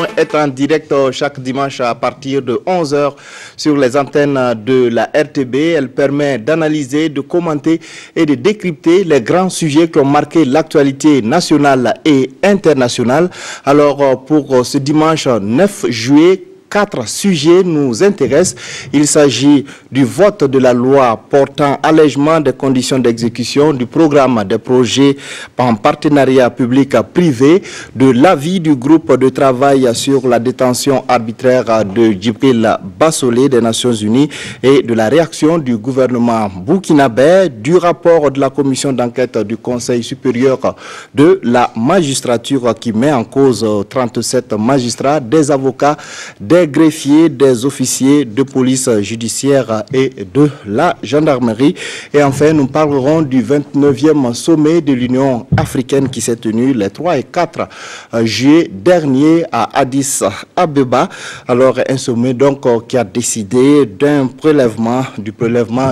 Point est en direct chaque dimanche à partir de 11h sur les antennes de la RTB. Elle permet d'analyser, de commenter et de décrypter les grands sujets qui ont marqué l'actualité nationale et internationale. Alors pour ce dimanche 9 juillet, 4 sujets nous intéressent. Il s'agit du vote de la loi portant allègement des conditions d'exécution du programme des projets en partenariat public-privé, de l'avis du groupe de travail sur la détention arbitraire de Djibril Bassolé des Nations Unies et de la réaction du gouvernement burkinabé, du rapport de la commission d'enquête du Conseil supérieur de la magistrature qui met en cause 37 magistrats, des avocats, des greffiers, des officiers de police judiciaire et de la gendarmerie. Et enfin, nous parlerons du 29e sommet de l'Union africaine qui s'est tenu les 3 et 4 juillet dernier à Addis Abeba. Alors, un sommet donc qui a décidé d'un prélèvement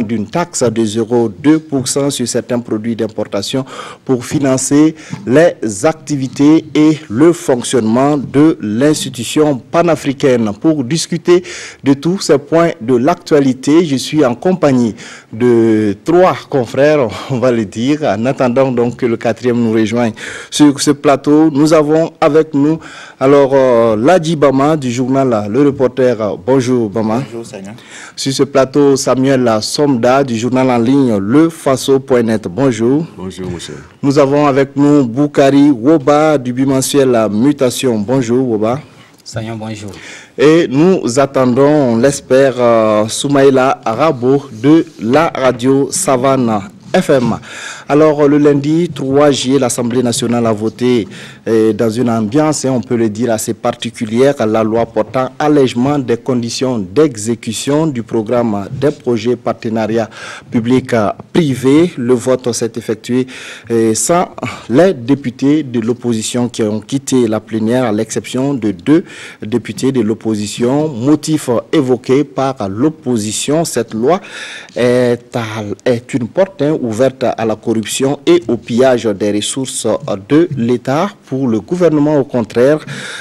d'une taxe de 0,2% sur certains produits d'importation pour financer les activités et le fonctionnement de l'institution panafricaine. Pour discuter de tous ces points de l'actualité, je suis en compagnie de 3 confrères, on va le dire, en attendant donc que le 4e nous rejoigne sur ce plateau. Nous avons avec nous alors Ladji Bama du journal Le Reporter. Bonjour Bama. Bonjour Seigneur. Sur ce plateau, Samuel Somda du journal en ligne lefaso.net. Bonjour. Bonjour monsieur. Nous avons avec nous Boukari Woba du bimensuel Mutation. Bonjour Woba. Seigneur, bonjour. Et nous attendons, on l'espère, Soumaïla Rabo de la radio Savane FM. Alors, le lundi 3 juillet, l'Assemblée nationale a voté dans une ambiance, on peut le dire, assez particulière, la loi portant allègement des conditions d'exécution du programme des projets partenariat public-privé. Le vote s'est effectué sans les députés de l'opposition qui ont quitté la plénière, à l'exception de 2 députés de l'opposition. Motif évoqué par l'opposition, cette loi est une porte ouverte à la corruption et au pillage des ressources de l'État. Pour le gouvernement, au contraire,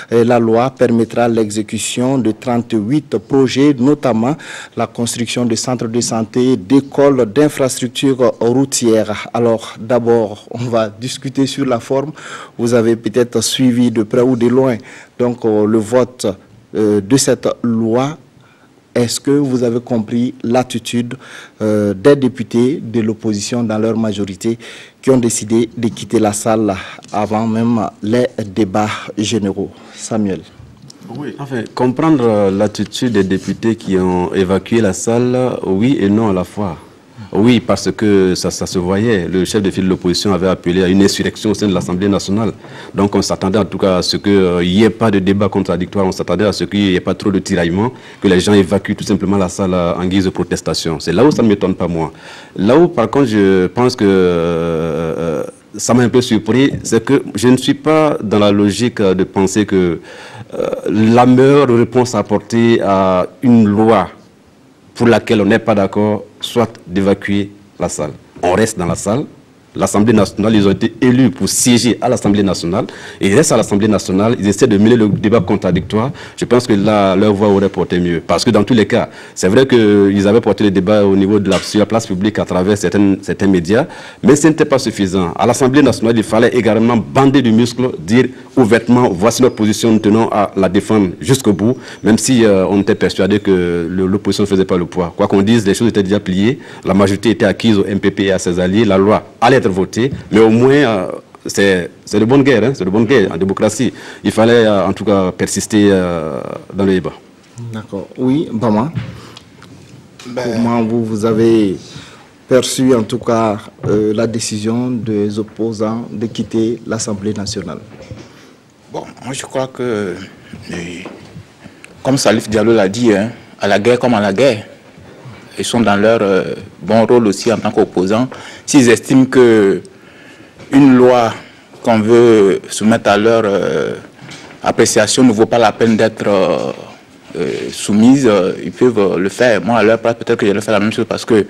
la loi permettra l'exécution de 38 projets, notamment la construction de centres de santé, d'écoles, d'infrastructures routières. Alors, d'abord, on va discuter sur la forme. Vous avez peut-être suivi de près ou de loin donc, le vote de cette loi. Est-ce que vous avez compris l'attitude des députés de l'opposition dans leur majorité qui ont décidé de quitter la salle avant même les débats généraux? Samuel. Oui, enfin, comprendre l'attitude des députés qui ont évacué la salle, oui et non à la fois. Oui, parce que ça se voyait. Le chef de file de l'opposition avait appelé à une insurrection au sein de l'Assemblée nationale. Donc on s'attendait en tout cas à ce qu'il n'y ait pas de débat contradictoire, on s'attendait à ce qu'il n'y ait pas trop de tiraillement, que les gens évacuent tout simplement la salle en guise de protestation. C'est là où ça ne m'étonne pas moi. Là où par contre je pense que ça m'a un peu surpris, c'est que je ne suis pas dans la logique de penser que la meilleure réponse à apporter à une loi pour laquelle on n'est pas d'accord, soit d'évacuer la salle. On reste dans la salle. L'Assemblée nationale, ils ont été élus pour siéger à l'Assemblée nationale. Et ils restent à l'Assemblée nationale, ils essaient de mêler le débat contradictoire. Je pense que là, leur voix aurait porté mieux. Parce que dans tous les cas, c'est vrai qu'ils avaient porté le débat au niveau de sur la place publique à travers certains médias, mais ce n'était pas suffisant. À l'Assemblée nationale, il fallait également bander du muscle, dire ouvertement, voici notre position, nous tenons à la défendre jusqu'au bout, même si on était persuadé que l'opposition ne faisait pas le poids. Quoi qu'on dise, les choses étaient déjà pliées, la majorité était acquise au MPP et à ses alliés, la loi allait être votée, mais au moins c'est de bonne guerre, hein, c'est de bonne guerre en démocratie. Il fallait en tout cas persister dans le débat. D'accord. Oui, Bama. Comment vous avez perçu en tout cas la décision des opposants de quitter l'Assemblée nationale? Bon, moi je crois que, comme Salif Diallo l'a dit, hein, à la guerre comme à la guerre, ils sont dans leur bon rôle aussi en tant qu'opposants. S'ils estiment que une loi qu'on veut soumettre à leur appréciation ne vaut pas la peine d'être soumise, ils peuvent le faire. Moi, à leur place, peut-être que je vais faire la même chose parce que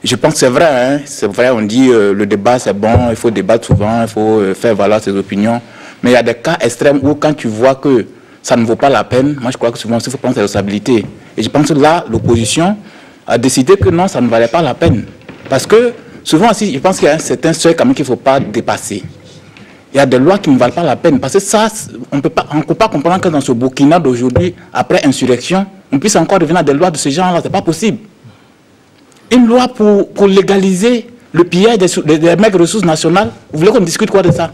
je pense que c'est vrai. Hein, c'est vrai, on dit le débat c'est bon, il faut débattre souvent, il faut faire valoir ses opinions. Mais il y a des cas extrêmes où quand tu vois que ça ne vaut pas la peine. Moi, je crois que souvent, il faut prendre ses responsabilités. Et je pense que là, l'opposition a décidé que non, ça ne valait pas la peine. Parce que souvent aussi, je pense qu'il y a un certain seuil quand même qu'il ne faut pas dépasser. Il y a des lois qui ne valent pas la peine. Parce que ça, on ne peut pas comprendre que dans ce Burkina d'aujourd'hui, après insurrection, on puisse encore revenir à des lois de ce genre-là. Ce n'est pas possible. Une loi pour légaliser le pillage des maigres ressources nationales, vous voulez qu'on discute quoi de ça?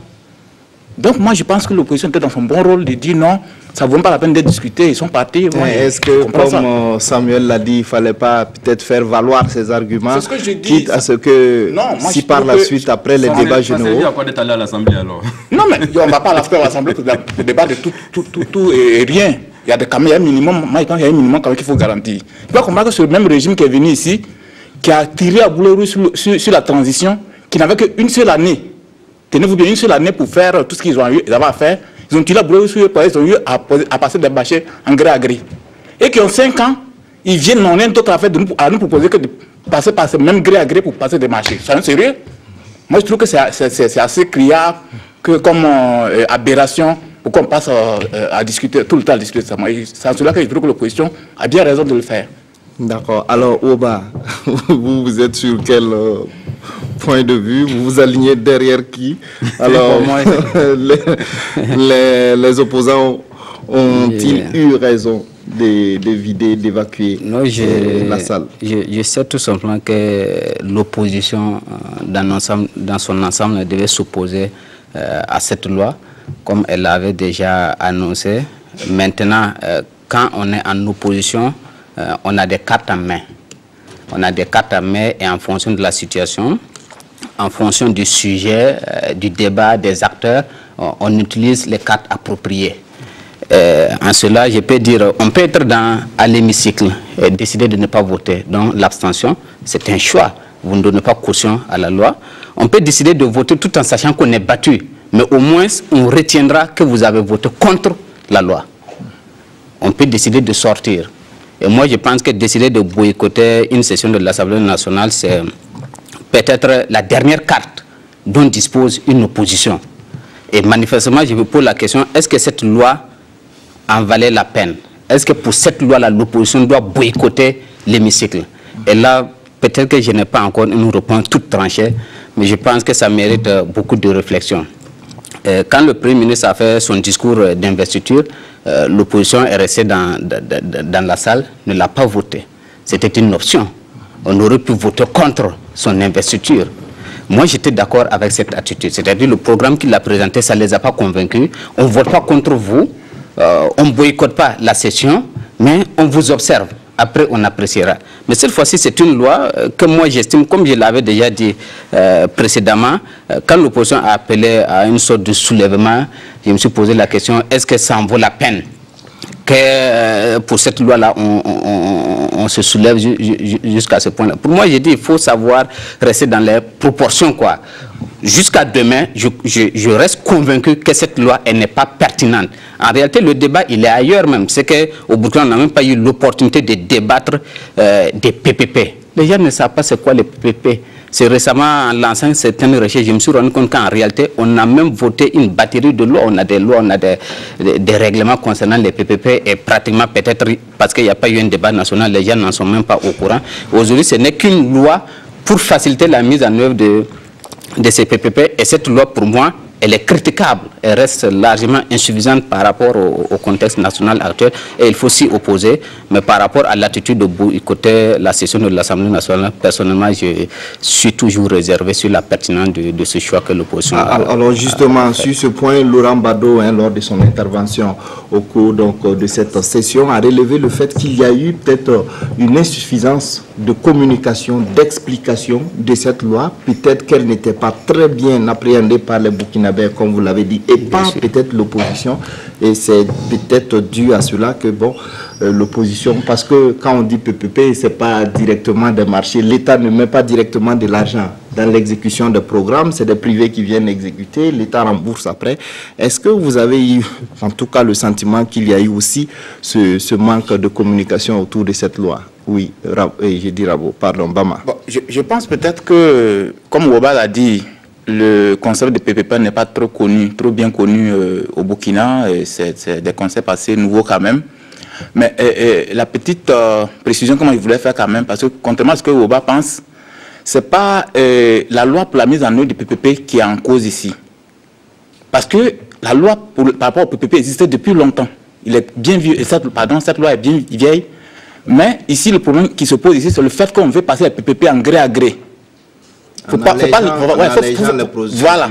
Donc moi, je pense que l'opposition était dans son bon rôle de dire non, ça ne vaut pas la peine d'être discuté, ils sont partis. Est-ce que, comme Samuel l'a dit, il ne fallait pas peut-être faire valoir ces arguments, c'est ce que je dis, quitte à ce que, non, si par la suite, après les débats généraux... Ça sert à quoi d'être allé à l'Assemblée alors? Non, mais on ne va pas faire à l'Assemblée pour le débat de tout et rien. Il y a un minimum, moi je pense qu'il y a un minimum quand même qu'il faut garantir. Il faut comprendre que ce même régime qui est venu ici, qui a tiré à boulet rouge sur la transition, qui n'avait qu'une seule année. Tenez-vous bien, une seule année pour faire tout ce qu'ils avaient à faire. Ils ont tiré à boulet rouge sur le palais, ils ont eu à passer des marchés en gré à gré. Et qui ont 5 ans, ils viennent, on a une autre affaire à nous proposer que de passer par ce même gré à gré pour passer des marchés. C'est sérieux? Moi, je trouve que c'est assez criard que comme aberration pour qu'on passe à discuter, tout le temps à discuter de ça. C'est en cela que je trouve que l'opposition a bien raison de le faire. D'accord. Alors, Oba, vous êtes sur quel point de vue? Vous vous alignez derrière qui? Alors, les opposants ont-ils eu raison de vider, d'évacuer la salle? Je sais tout simplement que l'opposition, dans son ensemble, devait s'opposer à cette loi, comme elle l'avait déjà annoncé. Maintenant, quand on est en opposition, on a des cartes en main. On a des cartes en main et en fonction de la situation, en fonction du sujet, du débat, des acteurs, on utilise les cartes appropriées. En cela, je peux dire, on peut être à l'hémicycle et décider de ne pas voter. Donc l'abstention, c'est un choix. Vous ne donnez pas caution à la loi. On peut décider de voter tout en sachant qu'on est battu. Mais au moins, on retiendra que vous avez voté contre la loi. On peut décider de sortir. Et moi, je pense que décider de boycotter une session de l'Assemblée nationale, c'est peut-être la dernière carte dont dispose une opposition. Et manifestement, je me pose la question, est-ce que cette loi en valait la peine? Est-ce que pour cette loi-là, l'opposition doit boycotter l'hémicycle? Et là, peut-être que je n'ai pas encore une réponse toute tranchée, mais je pense que ça mérite beaucoup de réflexion. Quand le Premier ministre a fait son discours d'investiture, l'opposition est restée dans la salle, ne l'a pas voté. C'était une option. On aurait pu voter contre son investiture. Moi, j'étais d'accord avec cette attitude. C'est-à-dire le programme qu'il a présenté, ça ne les a pas convaincus. On ne vote pas contre vous, on ne boycotte pas la session, mais on vous observe. Après, on appréciera. Mais cette fois-ci, c'est une loi que moi, j'estime, comme je l'avais déjà dit précédemment, quand l'opposition a appelé à une sorte de soulèvement, je me suis posé la question, est-ce que ça en vaut la peine que pour cette loi-là, on se soulève jusqu'à ce point-là? Pour moi, j'ai dit, il faut savoir rester dans les proportions, quoi. Jusqu'à demain, je reste convaincu que cette loi, elle n'est pas pertinente. En réalité, le débat, il est ailleurs même. C'est qu'au Burkina, on n'a même pas eu l'opportunité de débattre des PPP. Les gens ne savent pas c'est quoi les PPP. C'est récemment, en lançant certaines recherches, je me suis rendu compte qu'en réalité, on a même voté une batterie de lois. On a des lois, on a des règlements concernant les PPP et pratiquement peut-être parce qu'il n'y a pas eu un débat national, les gens n'en sont même pas au courant. Aujourd'hui, ce n'est qu'une loi pour faciliter la mise en œuvre de ces PPP. Et cette loi, pour moi, elle est critiquable. Elle reste largement insuffisante par rapport au contexte national actuel. Et il faut s'y opposer. Mais par rapport à l'attitude de boycotter la session de l'Assemblée nationale, personnellement, je suis toujours réservé sur la pertinence de ce choix que l'opposition a. Alors justement, sur ce point, Laurent Bado, lors de son intervention au cours de cette session, a relevé le fait qu'il y a eu peut-être une insuffisance de communication, d'explication de cette loi. Peut-être qu'elle n'était pas très bien appréhendée par les Burkinabés, comme vous l'avez dit, et pas peut-être l'opposition. Et c'est peut-être dû à cela que, bon, l'opposition, parce que quand on dit PPP, ce n'est pas directement des marchés. L'État ne met pas directement de l'argent dans l'exécution des programmes. C'est des privés qui viennent exécuter. L'État rembourse après. Est-ce que vous avez eu, en tout cas, le sentiment qu'il y a eu aussi ce manque de communication autour de cette loi? Oui, j'ai dit Rabo, pardon, Bama. Bon, je pense peut-être que, comme Woba l'a dit, le concept de PPP n'est pas trop bien connu au Burkina. C'est des concepts assez nouveaux quand même. Mais la petite précision que moi je voulais faire quand même, parce que contrairement à ce que Oba pense, c'est pas la loi pour la mise en œuvre du PPP qui est en cause ici. Parce que la loi par rapport au PPP existait depuis longtemps. Il est bien vieux, et cette loi est bien vieille. Mais ici, le problème qui se pose ici, c'est le fait qu'on veut passer le PPP en gré à gré. Voilà.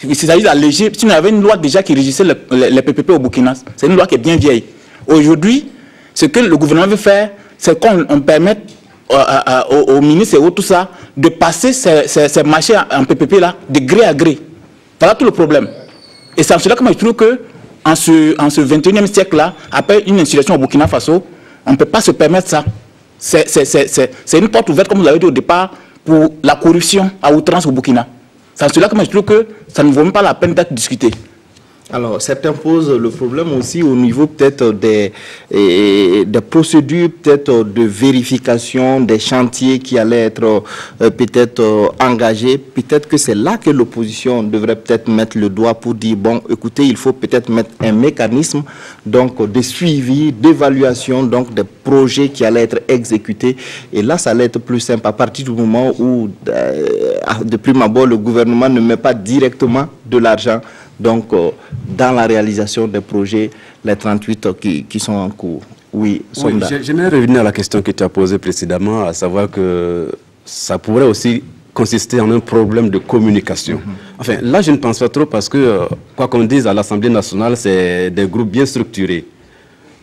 Il s'agit d'alléger. Si on avait une loi déjà qui régissait les PPP au Burkina, c'est une loi qui est bien vieille. Aujourd'hui, ce que le gouvernement veut faire, c'est qu'on permette aux ministres et tout ça de passer ces marchés en PPP là de gré à gré. Voilà tout le problème. Et c'est en cela que moi je trouve que en ce 21e siècle là, après une institution au Burkina Faso, on ne peut pas se permettre ça. C'est une porte ouverte, comme vous l'avez dit au départ, pour la corruption à outrance au Burkina. C'est en cela que moi je trouve que ça ne vaut même pas la peine d'être discuté. Alors, certains posent le problème aussi au niveau peut-être des procédures, peut-être de vérification des chantiers qui allaient être peut-être engagés. Peut-être que c'est là que l'opposition devrait peut-être mettre le doigt pour dire, bon, écoutez, il faut peut-être mettre un mécanisme donc de suivi, d'évaluation donc des projets qui allaient être exécutés. Et là, ça allait être plus simple à partir du moment où, de prime abord, le gouvernement ne met pas directement de l'argent donc dans la réalisation des projets, les 38 qui sont en cours. Oui, j'aimerais revenir à la question que tu as posée précédemment, à savoir que ça pourrait aussi consister en un problème de communication. Enfin, là, je ne pense pas trop parce que, quoi qu'on dise, à l'Assemblée nationale, c'est des groupes bien structurés.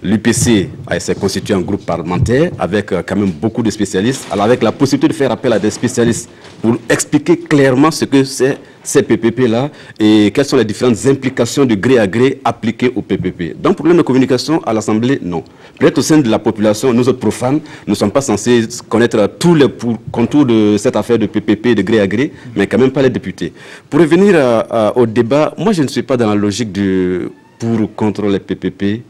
L'UPC s'est constitué en groupe parlementaire avec quand même beaucoup de spécialistes, alors avec la possibilité de faire appel à des spécialistes pour expliquer clairement ce que c'est ces PPP-là et quelles sont les différentes implications de gré à gré appliquées au PPP. Donc, problème de communication à l'Assemblée, non. Peut-être au sein de la population, nous autres profanes, nous ne sommes pas censés connaître tous les contours de cette affaire de PPP, de gré à gré, mais quand même pas les députés. Pour revenir au débat, moi je ne suis pas dans la logique de pour ou contre les PPP.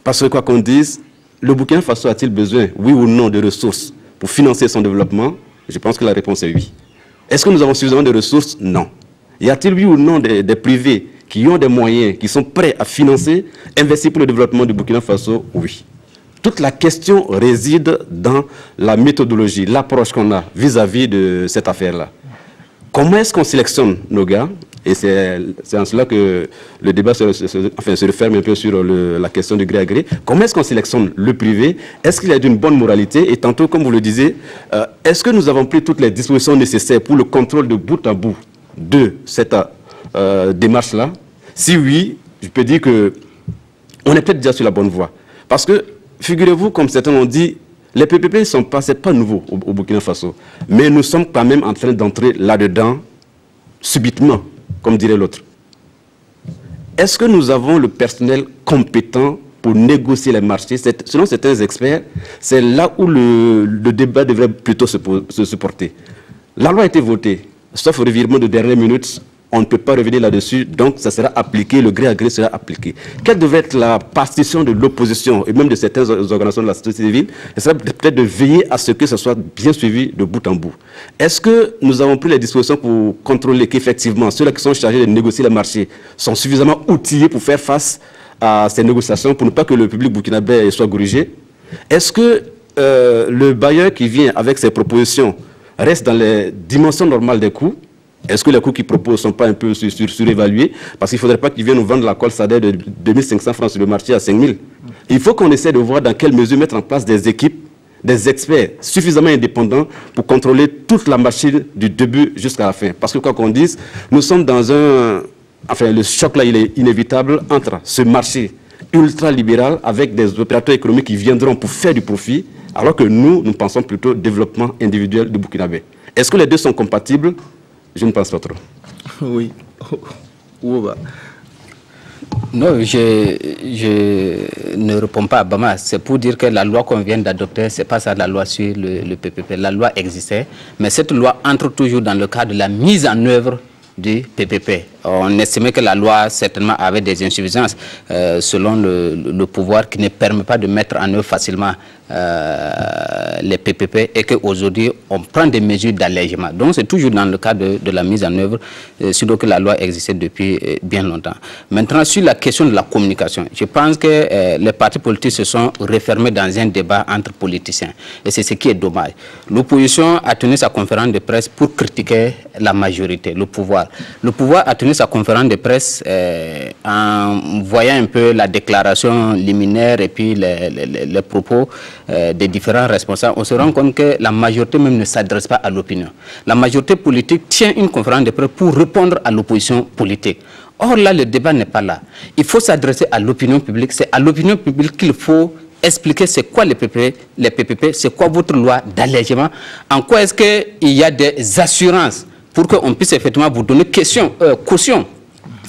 Parce que quoi qu'on dise, le Burkina Faso a-t-il besoin, oui ou non, de ressources pour financer son développement? Je pense que la réponse est oui. Est-ce que nous avons suffisamment de ressources? Non. Y a-t-il, oui ou non, des privés qui ont des moyens, qui sont prêts à financer, investir pour le développement du Burkina Faso? Oui. Toute la question réside dans la méthodologie, l'approche qu'on a vis-à-vis de cette affaire-là. Comment est-ce qu'on sélectionne nos gars? Et c'est en cela que le débat se referme un peu sur la question du gré à gré. Comment est-ce qu'on sélectionne le privé? Est-ce qu'il est d'une bonne moralité? Et tantôt, comme vous le disiez, est-ce que nous avons pris toutes les dispositions nécessaires pour le contrôle de bout en bout de cette démarche-là? Si oui, je peux dire qu'on est peut-être déjà sur la bonne voie. Parce que, figurez-vous, comme certains l'ont dit, les PPP ce n'est pas nouveau au Burkina Faso. Mais nous sommes quand même en train d'entrer là-dedans subitement, comme dirait l'autre. Est-ce que nous avons le personnel compétent pour négocier les marchés? Selon certains experts, c'est là où le débat devrait plutôt se porter. La loi a été votée, sauf revirement de dernière minute, on ne peut pas revenir là-dessus, donc ça sera appliqué, le gré à gré sera appliqué. Quelle devrait être la partition de l'opposition et même de certaines organisations de la société civile? Ce serait peut-être de veiller à ce que ce soit bien suivi de bout en bout. Est-ce que nous avons pris les dispositions pour contrôler qu'effectivement ceux-là qui sont chargés de négocier les marchés sont suffisamment outillés pour faire face à ces négociations pour ne pas que le public burkinabé soit grugé? Est-ce que le bailleur qui vient avec ses propositions reste dans les dimensions normales des coûts? Est-ce que les coûts qu'ils proposent ne sont pas un peu surévalués? Parce qu'il ne faudrait pas qu'ils viennent nous vendre la colle Sader de 2500 francs sur le marché à 5000. Il faut qu'on essaie de voir dans quelle mesure mettre en place des équipes, des experts suffisamment indépendants pour contrôler toute la machine du début jusqu'à la fin. Parce que quoi qu'on dise, nous sommes dans un... Enfin, le choc là, il est inévitable entre ce marché ultra-libéral avec des opérateurs économiques qui viendront pour faire du profit, alors que nous pensons plutôt au développement individuel du Burkinabé. Est-ce que les deux sont compatibles? Je ne pense pas trop. Oui. Non, je ne réponds pas à Bama. C'est pour dire que la loi qu'on vient d'adopter, ce n'est pas ça la loi sur le PPP. La loi existait, mais cette loi entre toujours dans le cadre de la mise en œuvre du PPP. On estimait que la loi certainement avait des insuffisances selon le pouvoir qui ne permet pas de mettre en œuvre facilement les PPP et qu'aujourd'hui on prend des mesures d'allègement. Donc c'est toujours dans le cadre de la mise en œuvre, surtout que la loi existait depuis bien longtemps. Maintenant sur la question de la communication, je pense que les partis politiques se sont refermés dans un débat entre politiciens et c'est ce qui est dommage. L'opposition a tenu sa conférence de presse pour critiquer la majorité, le pouvoir. Le pouvoir a tenu sa conférence de presse en voyant un peu la déclaration liminaire et puis les propos des différents responsables. On se rend compte que la majorité même ne s'adresse pas à l'opinion. La majorité politique tient une conférence de presse pour répondre à l'opposition politique. Or là, le débat n'est pas là. Il faut s'adresser à l'opinion publique. C'est à l'opinion publique qu'il faut expliquer c'est quoi les PPP, c'est quoi votre loi d'allègement, en quoi est-ce qu'il y a des assurances pour qu'on puisse effectivement vous donner caution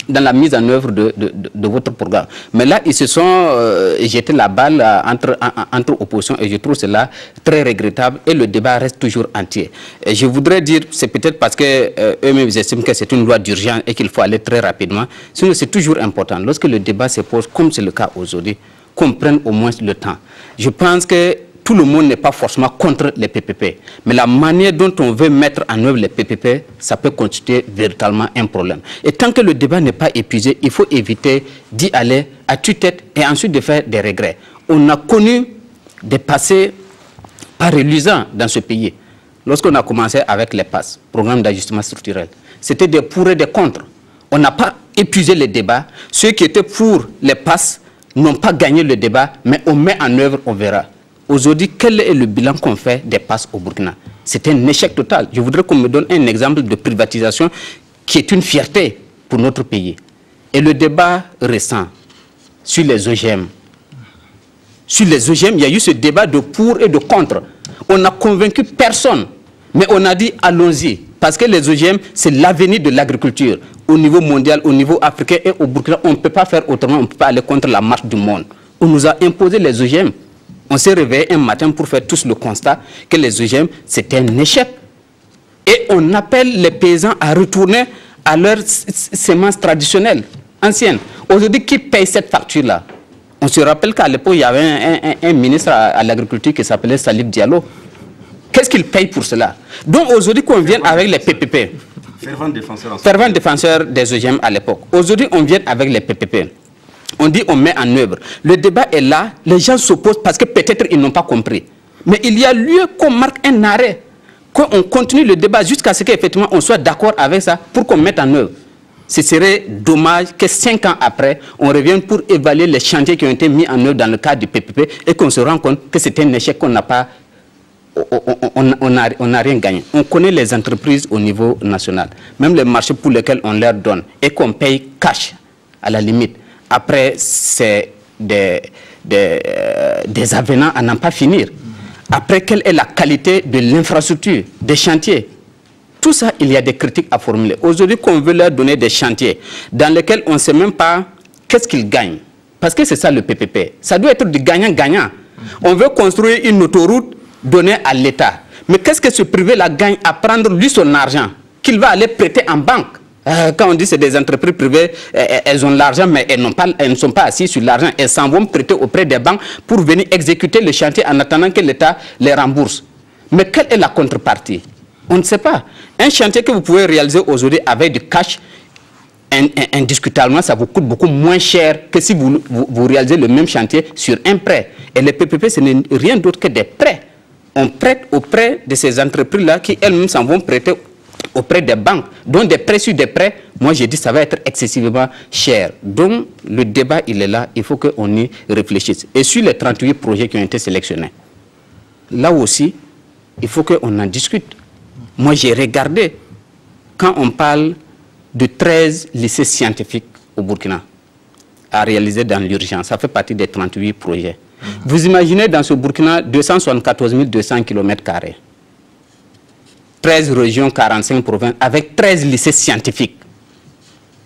dans la mise en œuvre de votre programme. Mais là, ils se sont jetés la balle entre opposition et je trouve cela très regrettable et le débat reste toujours entier. Et je voudrais dire, c'est peut-être parce qu'eux-mêmes estiment que c'est une loi d'urgence et qu'il faut aller très rapidement. Sinon, c'est toujours important. Lorsque le débat se pose, comme c'est le cas aujourd'hui, qu'on prenne au moins le temps. Je pense que tout le monde n'est pas forcément contre les PPP. Mais la manière dont on veut mettre en œuvre les PPP, ça peut constituer véritablement un problème. Et tant que le débat n'est pas épuisé, il faut éviter d'y aller à tue-tête et ensuite de faire des regrets. On a connu des passés pas reluisants dans ce pays. Lorsqu'on a commencé avec les PAS, programme d'ajustement structurel, c'était des pour et des contre. On n'a pas épuisé les débats. Ceux qui étaient pour les PAS n'ont pas gagné le débat, mais on met en œuvre, on verra. Aujourd'hui, quel est le bilan qu'on fait des passes au Burkina? C'est un échec total. Je voudrais qu'on me donne un exemple de privatisation qui est une fierté pour notre pays. Et le débat récent sur les OGM. Sur les OGM, il y a eu ce débat de pour et de contre. On n'a convaincu personne, mais on a dit allons-y. Parce que les OGM, c'est l'avenir de l'agriculture. Au niveau mondial, au niveau africain et au Burkina, on ne peut pas faire autrement, on ne peut pas aller contre la marche du monde. On nous a imposé les OGM. On s'est réveillé un matin pour faire tous le constat que les OGM, c'était un échec. Et on appelle les paysans à retourner à leurs semences traditionnelles, anciennes. Aujourd'hui, qui paye cette facture-là? On se rappelle qu'à l'époque, il y avait un ministre à l'agriculture qui s'appelait Salif Diallo. Qu'est-ce qu'il paye pour cela? Donc aujourd'hui, qu'on vienne avec les PPP. Fervent défenseur des OGM à l'époque. Aujourd'hui, on vient avec les PPP. On dit on met en œuvre. Le débat est là, les gens s'opposent parce que peut-être ils n'ont pas compris. Mais il y a lieu qu'on marque un arrêt, qu'on continue le débat jusqu'à ce qu'effectivement on soit d'accord avec ça pour qu'on mette en œuvre. Ce serait dommage que 5 ans après, on revienne pour évaluer les chantiers qui ont été mis en œuvre dans le cadre du PPP et qu'on se rend compte que c'est un échec qu'on n'a pas, on n'a rien gagné. On connaît les entreprises au niveau national, même les marchés pour lesquels on leur donne et qu'on paye cash à la limite. Après, c'est des avenants à n'en pas finir. Après, quelle est la qualité de l'infrastructure, des chantiers? Tout ça, il y a des critiques à formuler. Aujourd'hui, qu'on veut leur donner des chantiers dans lesquels on ne sait même pas qu'est-ce qu'ils gagnent. Parce que c'est ça le PPP. Ça doit être du gagnant-gagnant. On veut construire une autoroute donnée à l'État. Mais qu'est-ce que ce privé-là gagne à prendre lui son argent qu'il va aller prêter en banque? Quand on dit que c'est des entreprises privées, elles ont l'argent, mais elles ne sont pas assises sur l'argent. Elles s'en vont prêter auprès des banques pour venir exécuter le chantier en attendant que l'État les rembourse. Mais quelle est la contrepartie? On ne sait pas. Un chantier que vous pouvez réaliser aujourd'hui avec du cash, indiscutablement, ça vous coûte beaucoup moins cher que si vous réalisez le même chantier sur un prêt. Et les PPP, ce n'est rien d'autre que des prêts. On prête auprès de ces entreprises-là qui elles-mêmes s'en vont prêter auprès des banques. Donc des prêts sur des prêts, moi j'ai dit ça va être excessivement cher. Donc le débat il est là, il faut qu'on y réfléchisse. Et sur les 38 projets qui ont été sélectionnés, là aussi, il faut qu'on en discute. Moi j'ai regardé, quand on parle de 13 lycées scientifiques au Burkina à réaliser dans l'urgence, ça fait partie des 38 projets. Vous imaginez dans ce Burkina 274 200 km². 13 régions, 45 provinces, avec 13 lycées scientifiques.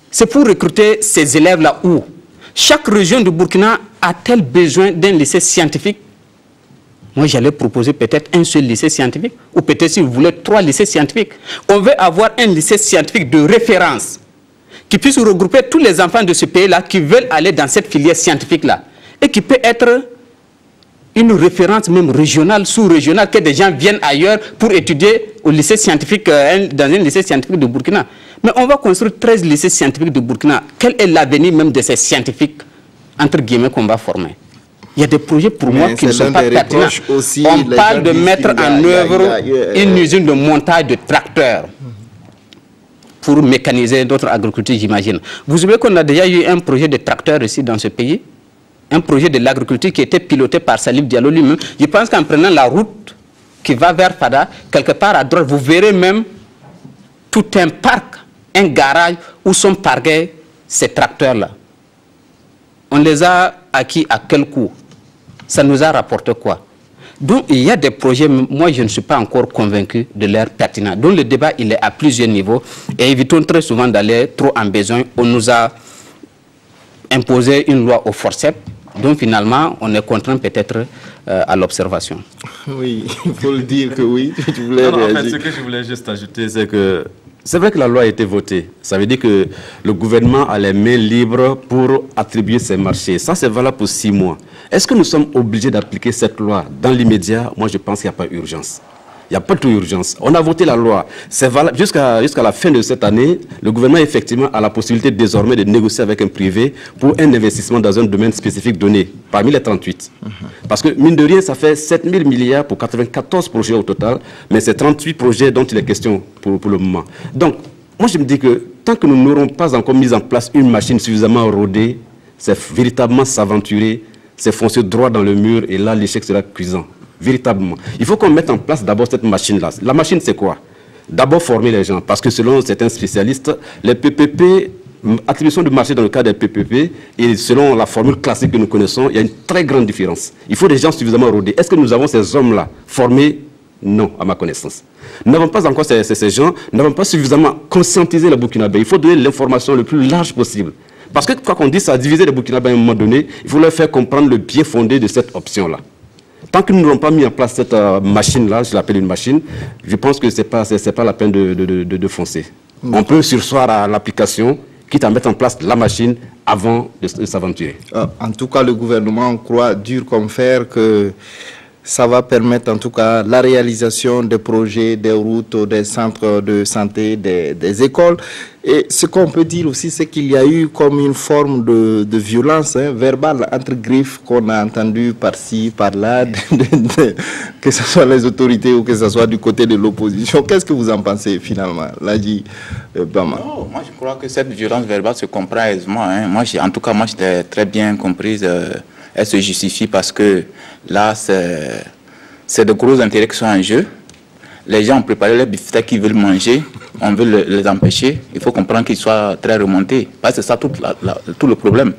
C'est pour recruter ces élèves-là où chaque région du Burkina a-t-elle besoin d'un lycée scientifique? Moi, j'allais proposer peut-être un seul lycée scientifique, ou peut-être si vous voulez 3 lycées scientifiques. On veut avoir un lycée scientifique de référence qui puisse regrouper tous les enfants de ce pays-là qui veulent aller dans cette filière scientifique-là et qui peut être une référence même régionale, sous-régionale, que des gens viennent ailleurs pour étudier au lycée scientifique, dans un lycée scientifique de Burkina. Mais on va construire 13 lycées scientifiques de Burkina. Quel est l'avenir même de ces scientifiques, entre guillemets, qu'on va former? Il y a des projets pour moi qui ne sont pas pertinents. Aussi, on parle de mettre en œuvre une usine de montage de tracteurs pour mécaniser notre agriculture, j'imagine. Vous savez qu'on a déjà eu un projet de tracteur ici dans ce pays, un projet de l'agriculture qui était piloté par Salif Diallo lui-même. Je pense qu'en prenant la route qui va vers Fada, quelque part à droite, vous verrez même tout un parc, un garage où sont parqués ces tracteurs-là. On les a acquis à quel coût? Ça nous a rapporté quoi? Donc il y a des projets, moi je ne suis pas encore convaincu de leur pertinence. Donc le débat il est à plusieurs niveaux et évitons très souvent d'aller trop en besoin. On nous a imposé une loi au forceps, donc finalement on est contraint peut-être à l'observation. Oui, il faut le dire que oui. En fait, ce que je voulais juste ajouter, c'est que c'est vrai que la loi a été votée. Ça veut dire que le gouvernement a les mains libres pour attribuer ces marchés. Ça, c'est valable pour 6 mois. Est-ce que nous sommes obligés d'appliquer cette loi dans l'immédiat? Moi, je pense qu'il n'y a pas urgence. Il n'y a pas de urgence. On a voté la loi. C'est valable jusqu'à la fin de cette année. Le gouvernement, effectivement, a la possibilité désormais de négocier avec un privé pour un investissement dans un domaine spécifique donné, parmi les 38. Parce que, mine de rien, ça fait 7 000 milliards pour 94 projets au total, mais c'est 38 projets dont il est question pour le moment. Donc, moi, je me dis que tant que nous n'aurons pas encore mis en place une machine suffisamment rodée, c'est véritablement s'aventurer, c'est foncer droit dans le mur, et là, l'échec sera cuisant. Véritablement. Il faut qu'on mette en place d'abord cette machine-là. La machine, c'est quoi? D'abord former les gens, parce que selon certains spécialistes, les PPP, attribution de marché dans le cadre des PPP, et selon la formule classique que nous connaissons, il y a une très grande différence. Il faut des gens suffisamment rodés. Est-ce que nous avons ces hommes-là formés? Non, à ma connaissance. Nous n'avons pas encore ces gens, nous n'avons pas suffisamment conscientisé les Burkinabés. Il faut donner l'information le plus large possible. Parce que, quoi qu'on dise, ça a divisé les Burkinabés à un moment donné, il faut leur faire comprendre le bien fondé de cette option-là. Tant que nous n'aurons pas mis en place cette machine-là, je l'appelle une machine, je pense que ce n'est pas la peine de foncer. On peut sursoir à l'application, quitte à mettre en place la machine avant de s'aventurer. En tout cas, le gouvernement croit dur comme fer que ça va permettre en tout cas la réalisation des projets, des routes, des centres de santé, des écoles. Et ce qu'on peut dire aussi, c'est qu'il y a eu comme une forme de violence verbale entre griffes qu'on a entendu par-ci, par-là, que ce soit les autorités ou que ce soit du côté de l'opposition. Qu'est-ce que vous en pensez finalement, Ladji Bama? Non, moi je crois que cette violence verbale se comprend aisément. En tout cas, moi j'étais très bien comprise. Elle se justifie parce que là, c'est de gros intérêts qui sont en jeu. Les gens ont préparé les beefsteaks qu'ils veulent manger, on veut les empêcher. Il faut comprendre qu'ils soient très remontés. Parce que c'est ça tout le problème.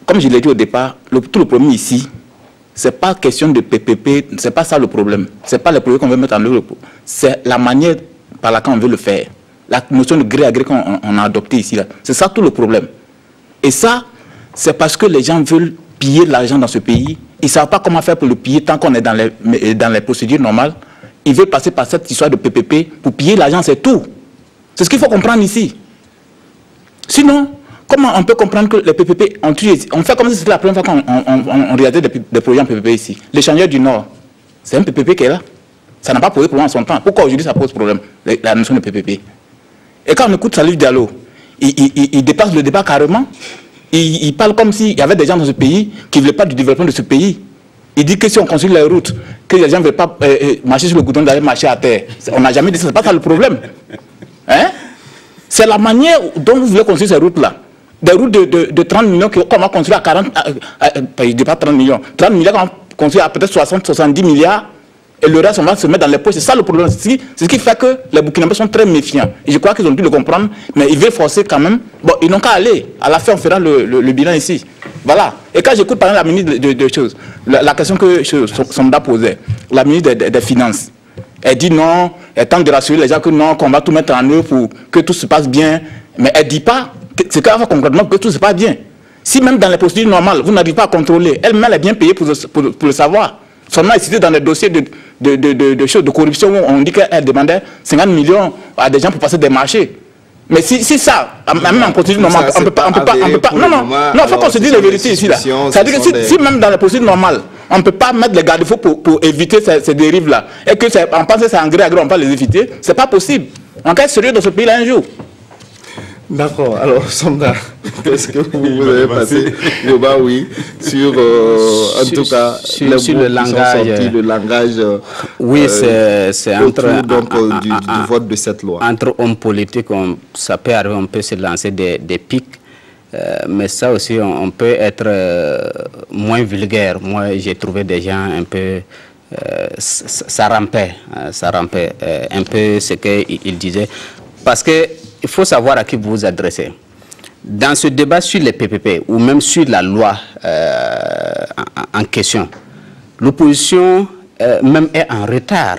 Comme je l'ai dit au départ, tout le problème ici, ce n'est pas question de PPP, ce n'est pas ça le problème. Ce n'est pas le problème qu'on veut mettre en œuvre. C'est la manière par laquelle on veut le faire. La notion de gré à gré qu'on a adoptée ici. C'est ça tout le problème. Et ça, c'est parce que les gens veulent piller de l'argent dans ce pays. Ils ne savent pas comment faire pour le piller tant qu'on est dans les procédures normales. Ils veulent passer par cette histoire de PPP pour piller l'argent, c'est tout. C'est ce qu'il faut comprendre ici. Sinon, comment on peut comprendre que les PPP ont tué? On fait comme si c'était la première fois qu'on regardait des projets en PPP ici. L'échangeur du Nord, c'est un PPP qui est là. Ça n'a pas posé problème en son temps. Pourquoi aujourd'hui ça pose problème, la notion de PPP? Et quand on écoute Salif Diallo, il dépasse le débat carrément. Il parle comme s'il y avait des gens dans ce pays qui ne voulaient pas du développement de ce pays. Il dit que si on construit les routes, que les gens ne veulent pas marcher sur le goudron, d'aller marcher à terre. On n'a jamais dit ça, ce n'est pas ça le problème. Hein? C'est la manière dont vous voulez construire ces routes-là. Des routes de 30 millions qu'on va construire à 40, je ne dis pas 30 millions, 30 milliards qu'on va construire à peut-être 60, 70 milliards. Et le reste, on va se mettre dans les poches. C'est ça le problème. C'est ce qui fait que les Burkinabés sont très méfiants. Et je crois qu'ils ont dû le comprendre, mais ils veulent forcer quand même. Bon, ils n'ont qu'à aller. À la fin, on fera le bilan ici. Voilà. Et quand j'écoute par exemple la ministre de choses, la question que Somda posait, la ministre des Finances, elle dit non, elle tente de rassurer les gens que non, qu'on va tout mettre en œuvre pour que tout se passe bien. Mais elle ne dit pas, c'est qu'elle va concrètement que tout se passe bien. Si même dans les procédures normales, vous n'arrivez pas à contrôler, elle-même elle est bien payée pour le savoir. Seulement, elle citait dans les dossiers de choses de corruption où on dit qu'elle demandait 50 millions à des gens pour passer des marchés. Mais si ça, même en procédure normale, on ne peut pas, non, il faut qu'on se dise la vérité ici là. C'est-à-dire que si même dans la procédure normale, on ne peut pas mettre les garde-fous pour éviter ces dérives-là, et que on pense que c'est en gré à gré, on peut les éviter, c'est pas possible. On peut être sérieux dans ce pays-là un jour. D'accord, alors Sonda, qu'est-ce que vous avez passé oui, sur en tout cas sur le langage, oui, c'est entre du vote de cette loi. Entre hommes politiques, ça peut arriver, on peut se lancer des pics, mais ça aussi on peut être moins vulgaire. Moi j'ai trouvé des gens un peu ça rampait un peu ce qu'ils disaient, parce que il faut savoir à qui vous vous adressez. Dans ce débat sur les PPP ou même sur la loi en question, l'opposition même est en retard.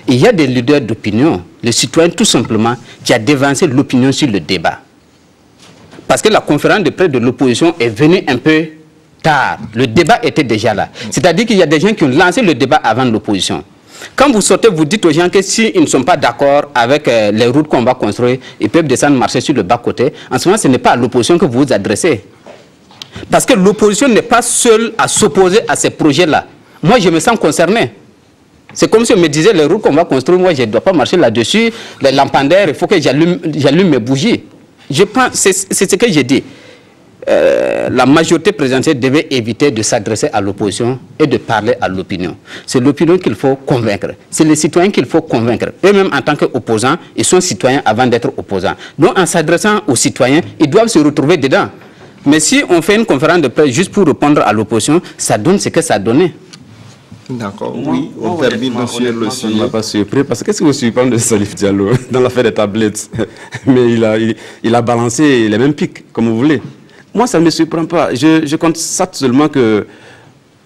Il y a des leaders d'opinion, les citoyens tout simplement, qui a dévancé l'opinion sur le débat. Parce que la conférence de presse de l'opposition est venue un peu tard. Le débat était déjà là. C'est-à-dire qu'il y a des gens qui ont lancé le débat avant l'opposition. Quand vous sortez, vous dites aux gens que s'ils ne sont pas d'accord avec les routes qu'on va construire, ils peuvent descendre marcher sur le bas-côté. En ce moment, ce n'est pas à l'opposition que vous vous adressez. Parce que l'opposition n'est pas seule à s'opposer à ces projets-là. Moi, je me sens concerné. C'est comme si on me disait les routes qu'on va construire, moi, je ne dois pas marcher là-dessus. Les lampadaires, il faut que j'allume mes bougies. Je pense, c'est ce que j'ai dit. La majorité présidentielle devait éviter de s'adresser à l'opposition et de parler à l'opinion. C'est l'opinion qu'il faut convaincre. C'est les citoyens qu'il faut convaincre. Eux-mêmes, en tant qu'opposants, ils sont citoyens avant d'être opposants. Donc, en s'adressant aux citoyens, ils doivent se retrouver dedans. Mais si on fait une conférence de presse juste pour répondre à l'opposition, ça donne ce que ça a donné. D'accord, oui, on termine sur le sujet. Ça ne m'a pas surpris, parce que qu'est-ce que vous surprend de Salif Diallo dans l'affaire des tablettes? Mais il a balancé les mêmes pics, comme vous voulez. Moi, ça ne me surprend pas. Je constate seulement que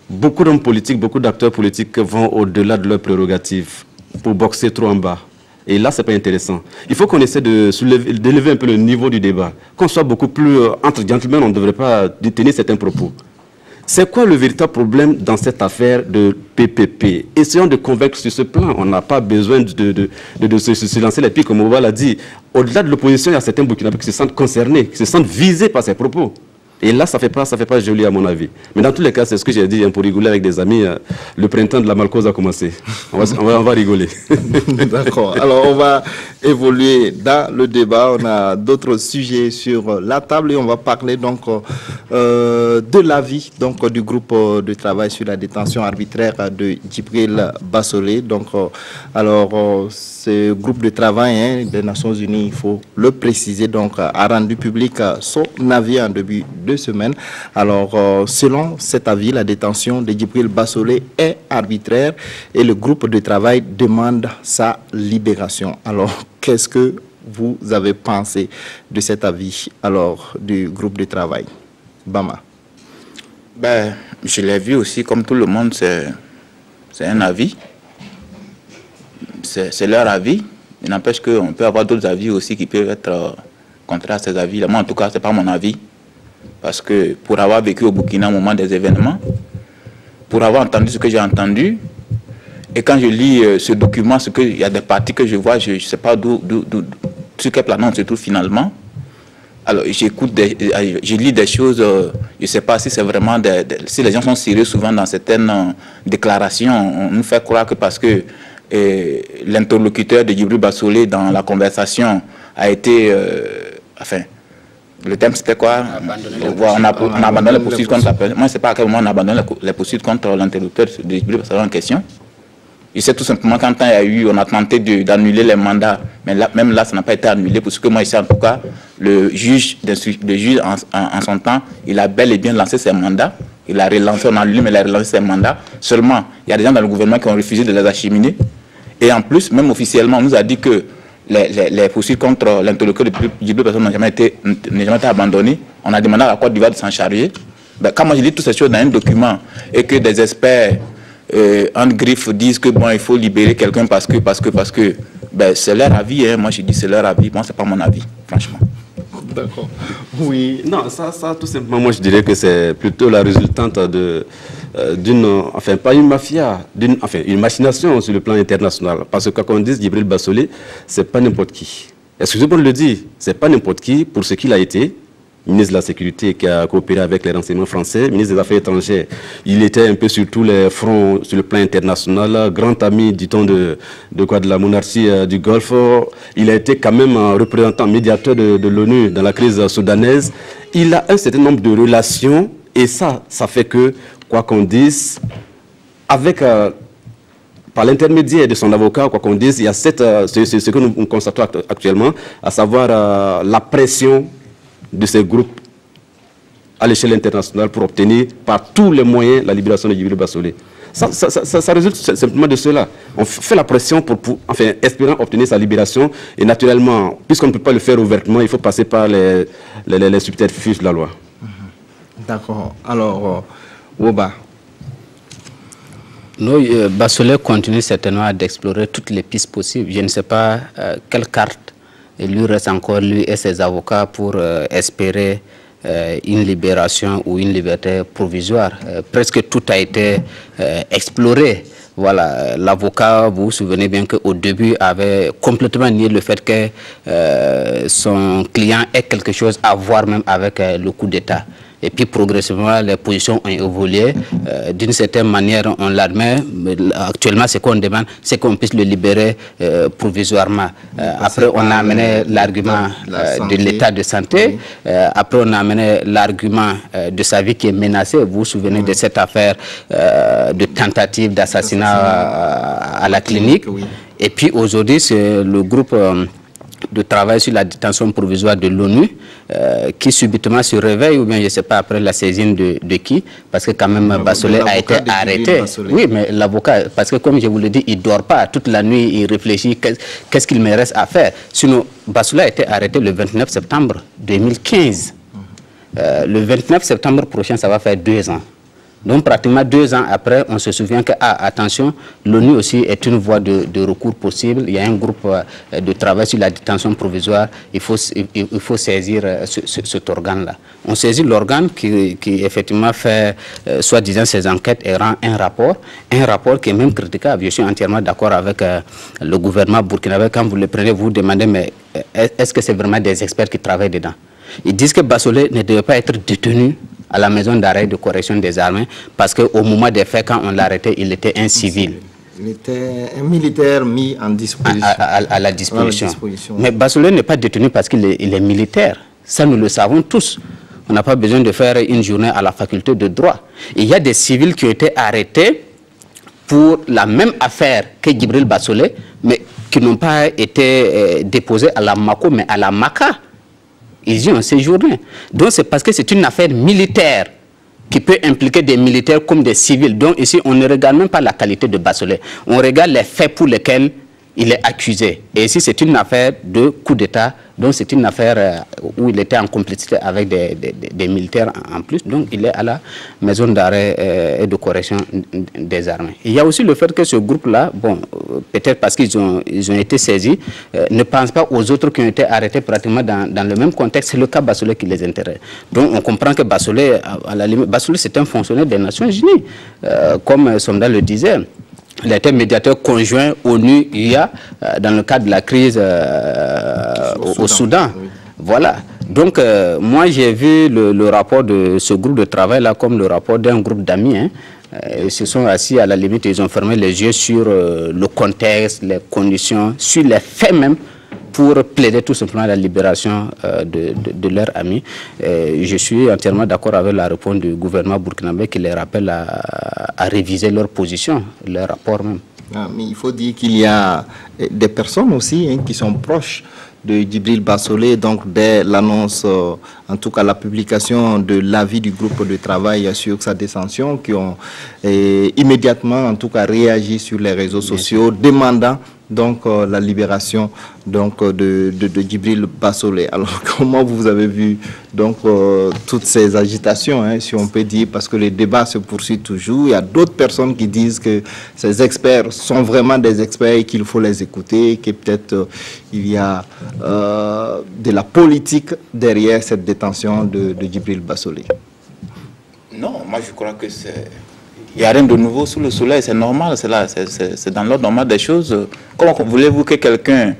beaucoup d'hommes politiques, beaucoup d'acteurs politiques vont au-delà de leurs prérogatives pour boxer trop en bas. Et là, ce n'est pas intéressant. Il faut qu'on essaie d'élever un peu le niveau du débat. Qu'on soit beaucoup plus... entre gentlemen, on ne devrait pas tenir certains propos. C'est quoi le véritable problème dans cette affaire de PPP? Essayons de convaincre sur ce plan. On n'a pas besoin de se lancer les pieds, comme Oba l'a dit. Au-delà de l'opposition, il y a certains Burkinabés qui se sentent concernés, qui se sentent visés par ces propos. Et là, ça fait pas joli à mon avis. Mais dans tous les cas, c'est ce que j'ai dit pour rigoler avec des amis. Le printemps de la malcose a commencé. On va rigoler. D'accord. Alors, on va évoluer dans le débat. On a d'autres sujets sur la table et on va parler donc de l'avis du groupe de travail sur la détention arbitraire de Djibril Bassolé. Donc, ce groupe de travail des Nations Unies, il faut le préciser, a rendu public son avis en début de semaine. Alors, selon cet avis, la détention de Djibril Bassolé est arbitraire et le groupe de travail demande sa libération. Alors, qu'est-ce que vous avez pensé de cet avis du groupe de travail? Bama. Ben, je l'ai vu aussi, comme tout le monde, c'est un avis. C'est leur avis. Il n'empêche qu'on peut avoir d'autres avis aussi qui peuvent être contraires à ces avis-là. Moi, en tout cas, ce n'est pas mon avis. Parce que pour avoir vécu au Burkina au moment des événements, pour avoir entendu ce que j'ai entendu, et quand je lis ce document, il y a des parties que je vois, je ne sais pas sur quel plan on se trouve finalement. Alors je lis des choses, je ne sais pas si c'est vraiment, si les gens sont sérieux souvent dans certaines déclarations, on nous fait croire que parce que l'interlocuteur de Djibril Bassolé dans la conversation a été, le thème c'était quoi? On a abandonné les poursuites contre la personne. Moi je ne sais pas à quel moment on a abandonné les poursuites contre l'interlocuteur de Djibril Bassolé en question. Je sais tout simplement quand on a tenté d'annuler les mandats, mais là, même là ça n'a pas été annulé, parce que moi je sais en tout cas, le juge en son temps, il a bel et bien lancé ses mandats. Il a relancé, on a annulé, mais il a relancé ses mandats. Seulement, il y a des gens dans le gouvernement qui ont refusé de les acheminer. Et en plus, même officiellement, on nous a dit que les poursuites contre l'interlocuteur de Djibril Bassolé n'ont jamais été abandonnées. On a demandé à la Côte d'Ivoire de s'en charger. Ben, quand moi je lis toutes ces choses dans un document et que des experts en griffe disent que bon, il faut libérer quelqu'un parce que ben, c'est leur avis, hein. Moi je dis c'est leur avis, moi c'est pas mon avis, franchement. D'accord. Oui. Non, ça tout simplement, moi je dirais que c'est plutôt la résultante d'une, pas une mafia, une machination sur le plan international. Parce que quand on dit Djibril Bassolé, c'est pas n'importe qui. Excusez-moi de le dire, ce n'est pas n'importe qui pour ce qu'il a été. Ministre de la Sécurité qui a coopéré avec les renseignements français, ministre des Affaires étrangères. Il était un peu sur tous les fronts sur le plan international, grand ami, dit-on, de la monarchie du Golfe. Il a été quand même un représentant médiateur de l'ONU dans la crise soudanaise. Il a un certain nombre de relations et ça fait que, quoi qu'on dise, avec... par l'intermédiaire de son avocat, quoi qu'on dise, il y a ce que nous constatons actuellement, à savoir la pression de ces groupes à l'échelle internationale pour obtenir par tous les moyens la libération de Djibril Bassolé. Ça résulte simplement de cela. On fait la pression pour enfin, espérant obtenir sa libération. Et naturellement, puisqu'on ne peut pas le faire ouvertement, il faut passer par les subterfuges de la loi. D'accord. Alors, Woba. Bassolé continue certainement d'explorer toutes les pistes possibles. Je ne sais pas quelle carte il lui reste encore, lui et ses avocats, pour espérer une libération ou une liberté provisoire. Presque tout a été exploré. Voilà, l'avocat, vous vous souvenez bien qu'au début avait complètement nié le fait que son client ait quelque chose à voir même avec le coup d'État. Et puis progressivement, les positions ont évolué. D'une certaine manière, on l'admet. Actuellement, ce qu'on demande, c'est qu'on puisse le libérer provisoirement. Après, on a amené l'argument de l'état de santé. Après, on a amené l'argument de sa vie qui est menacée. Vous vous souvenez de cette affaire de tentative d'assassinat à la clinique. Et puis aujourd'hui, c'est le groupe de travail sur la détention provisoire de l'ONU qui subitement se réveille, ou bien je ne sais pas après la saisine de qui, parce que quand même Bassolé a été arrêté. Oui, mais l'avocat, parce que comme je vous l'ai dit, il ne dort pas. Toute la nuit, il réfléchit, qu'est-ce qu'il me reste à faire. Sinon, Bassolé a été arrêté le 29 septembre 2015. Le 29 septembre prochain, ça va faire 2 ans. Donc pratiquement 2 ans après, on se souvient que, attention, l'ONU aussi est une voie de recours possible. Il y a un groupe de travail sur la détention provisoire. Il faut saisir cet organe-là. On saisit l'organe qui effectivement fait, soi-disant, ses enquêtes et rend un rapport qui est même critiquable. Je suis entièrement d'accord avec le gouvernement burkinabé. Quand vous le prenez, vous vous demandez, mais est-ce que c'est vraiment des experts qui travaillent dedans? Ils disent que Bassolé ne devait pas être détenu à la maison d'arrêt de correction des armées, parce qu'au moment des faits, quand on l'a arrêté, il était un civil. Il était un militaire mis en disposition. À la disposition. Mais Bassolé n'est pas détenu parce qu'il est militaire. Ça, nous le savons tous. On n'a pas besoin de faire une journée à la faculté de droit. Il y a des civils qui ont été arrêtés pour la même affaire que Djibril Bassolé, mais qui n'ont pas été déposés à la Mako, mais à la Maka. Ils y ont séjourné. Donc c'est parce que c'est une affaire militaire qui peut impliquer des militaires comme des civils. Donc ici, on ne regarde même pas la qualité de Bassolé. On regarde les faits pour lesquels il est accusé. Et ici, c'est une affaire de coup d'État. Donc c'est une affaire où il était en complicité avec des militaires en plus. Donc il est à la maison d'arrêt et de correction des armées. Il y a aussi le fait que ce groupe-là, bon, peut-être parce qu'ils ont été saisis, ne pense pas aux autres qui ont été arrêtés pratiquement dans le même contexte. C'est le cas Bassolé qui les intéresse. Donc on comprend que Bassolé, à la limite, Bassolé c'est un fonctionnaire des Nations Unies, comme Somda le disait. Il a été médiateur conjoint ONU-IA dans le cadre de la crise au Soudan. Oui. Voilà. Donc, moi, j'ai vu le rapport de ce groupe de travail-là comme le rapport d'un groupe d'amis. Hein. Ils se sont assis à la limite, ils ont fermé les yeux sur le contexte, les conditions, sur les faits même, pour plaider tout simplement la libération de leurs amis. Je suis entièrement d'accord avec la réponse du gouvernement burkinabé qui les rappelle à réviser leur position, leur rapport même. Ah, mais il faut dire qu'il y a des personnes aussi qui sont proches de Djibril Bassolé, donc dès l'annonce, en tout cas la publication de l'avis du groupe de travail sur sa détention, qui ont immédiatement en tout cas réagi sur les réseaux sociaux, demandant donc la libération donc de Djibril Bassolé. Alors comment vous avez vu donc toutes ces agitations, hein, si on peut dire, parce que les débats se poursuivent toujours. Il y a d'autres personnes qui disent que ces experts sont vraiment des experts et qu'il faut les écouter, que peut-être il y a de la politique derrière cette détention de Djibril Bassolé. Non, moi je crois que c'est... Il n'y a rien de nouveau sous le soleil, c'est normal, c'est dans l'ordre normal des choses. Comment voulez-vous que quelqu'un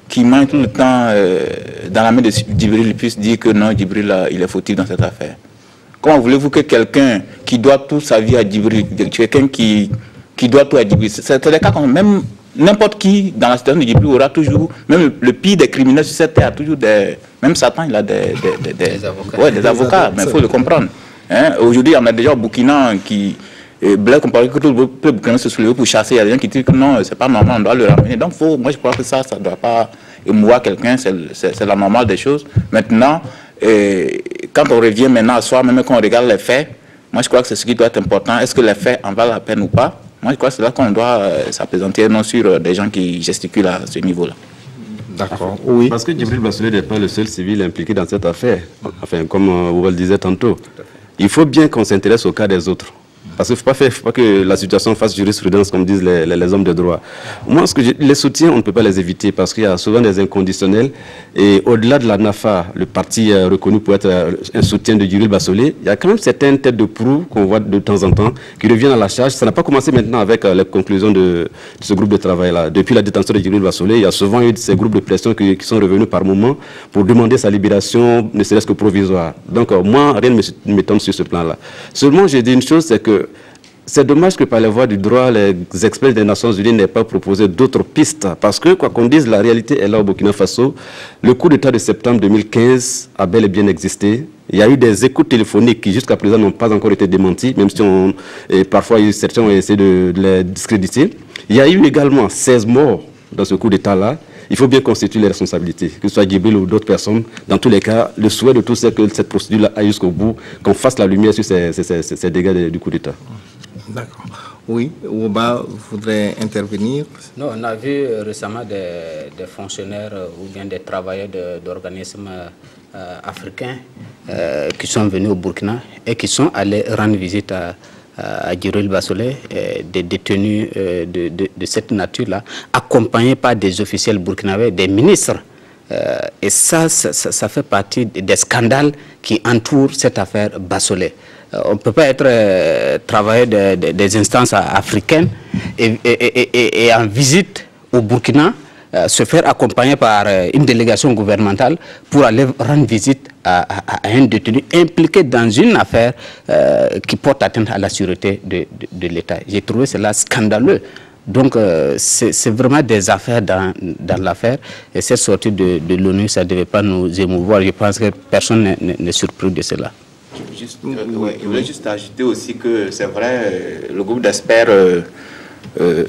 qui mange tout le temps dans la main de Djibril puisse dire que non, Djibril, il est fautif dans cette affaire? Comment voulez-vous que quelqu'un qui doit toute sa vie à Djibril, quelqu'un qui doit tout à Djibril, c'est le cas quand même n'importe qui dans la situation de Djibril aura toujours, même le pire des criminels sur cette terre a toujours des, même Satan il a des avocats. Ouais, des avocats, mais il faut le comprendre. Hein? Aujourd'hui, on a déjà au Burkina qui... Blaise comparé que tout le Burkina se soulève pour chasser, il y a des gens qui disent que non, c'est pas normal, on doit le ramener. Donc moi je crois que ça ne doit pas émouvoir quelqu'un, c'est la normale des choses. Maintenant, quand on revient maintenant à soi, même quand on regarde les faits, moi je crois que c'est ce qui doit être important. Est-ce que les faits en valent la peine ou pas? Moi je crois que c'est là qu'on doit s'appesantir, non sur des gens qui gesticulent à ce niveau-là. D'accord, oui. Parce que Djibril Bassolé n'est pas le seul civil impliqué dans cette affaire. Enfin, comme vous le disiez tantôt, il faut bien qu'on s'intéresse au cas des autres. Parce qu'il ne faut pas que la situation fasse jurisprudence, comme disent les hommes de droit. Moi, les soutiens, on ne peut pas les éviter parce qu'il y a souvent des inconditionnels. Et au-delà de la NAFA, le parti reconnu pour être un soutien de Djibril Bassolé, il y a quand même certaines têtes de proue qu'on voit de temps en temps qui reviennent à la charge. Ça n'a pas commencé maintenant avec les conclusions de ce groupe de travail-là. Depuis la détention de Djibril Bassolé, il y a souvent eu ces groupes de pression qui sont revenus par moment pour demander sa libération, ne serait-ce que provisoire. Donc, moi, rien ne m'étonne sur ce plan-là. Seulement, j'ai dit une chose, c'est que c'est dommage que par les voies du droit, les experts des Nations Unies n'aient pas proposé d'autres pistes. Parce que, quoi qu'on dise, la réalité est là au Burkina Faso. Le coup d'État de septembre 2015 a bel et bien existé. Il y a eu des écoutes téléphoniques qui, jusqu'à présent, n'ont pas encore été démenties, même si parfois certains ont essayé de les discréditer. Il y a eu également 16 morts dans ce coup d'État-là. Il faut bien constituer les responsabilités, que ce soit Djibril ou d'autres personnes. Dans tous les cas, le souhait de tous, c'est que cette procédure-là aille jusqu'au bout, qu'on fasse la lumière sur ces dégâts du coup d'État. D'accord. Oui, Ouba voudrait intervenir. Non, on a vu récemment des fonctionnaires ou bien des travailleurs d'organismes africains qui sont venus au Burkina et qui sont allés rendre visite à Djibril Bassolé, des détenus de cette nature-là, accompagnés par des officiels burkinabés, des ministres. Et ça fait partie des scandales qui entourent cette affaire Bassolé. On ne peut pas être travailleur des instances africaines et en visite au Burkina, se faire accompagner par une délégation gouvernementale pour aller rendre visite à un détenu impliqué dans une affaire qui porte atteinte à la sûreté de l'État. J'ai trouvé cela scandaleux. Donc, c'est vraiment des affaires dans l'affaire. Et cette sortie de l'ONU, ça ne devait pas nous émouvoir. Je pense que personne n'est surpris de cela. Je voulais juste ajouter aussi que c'est vrai, le groupe d'experts,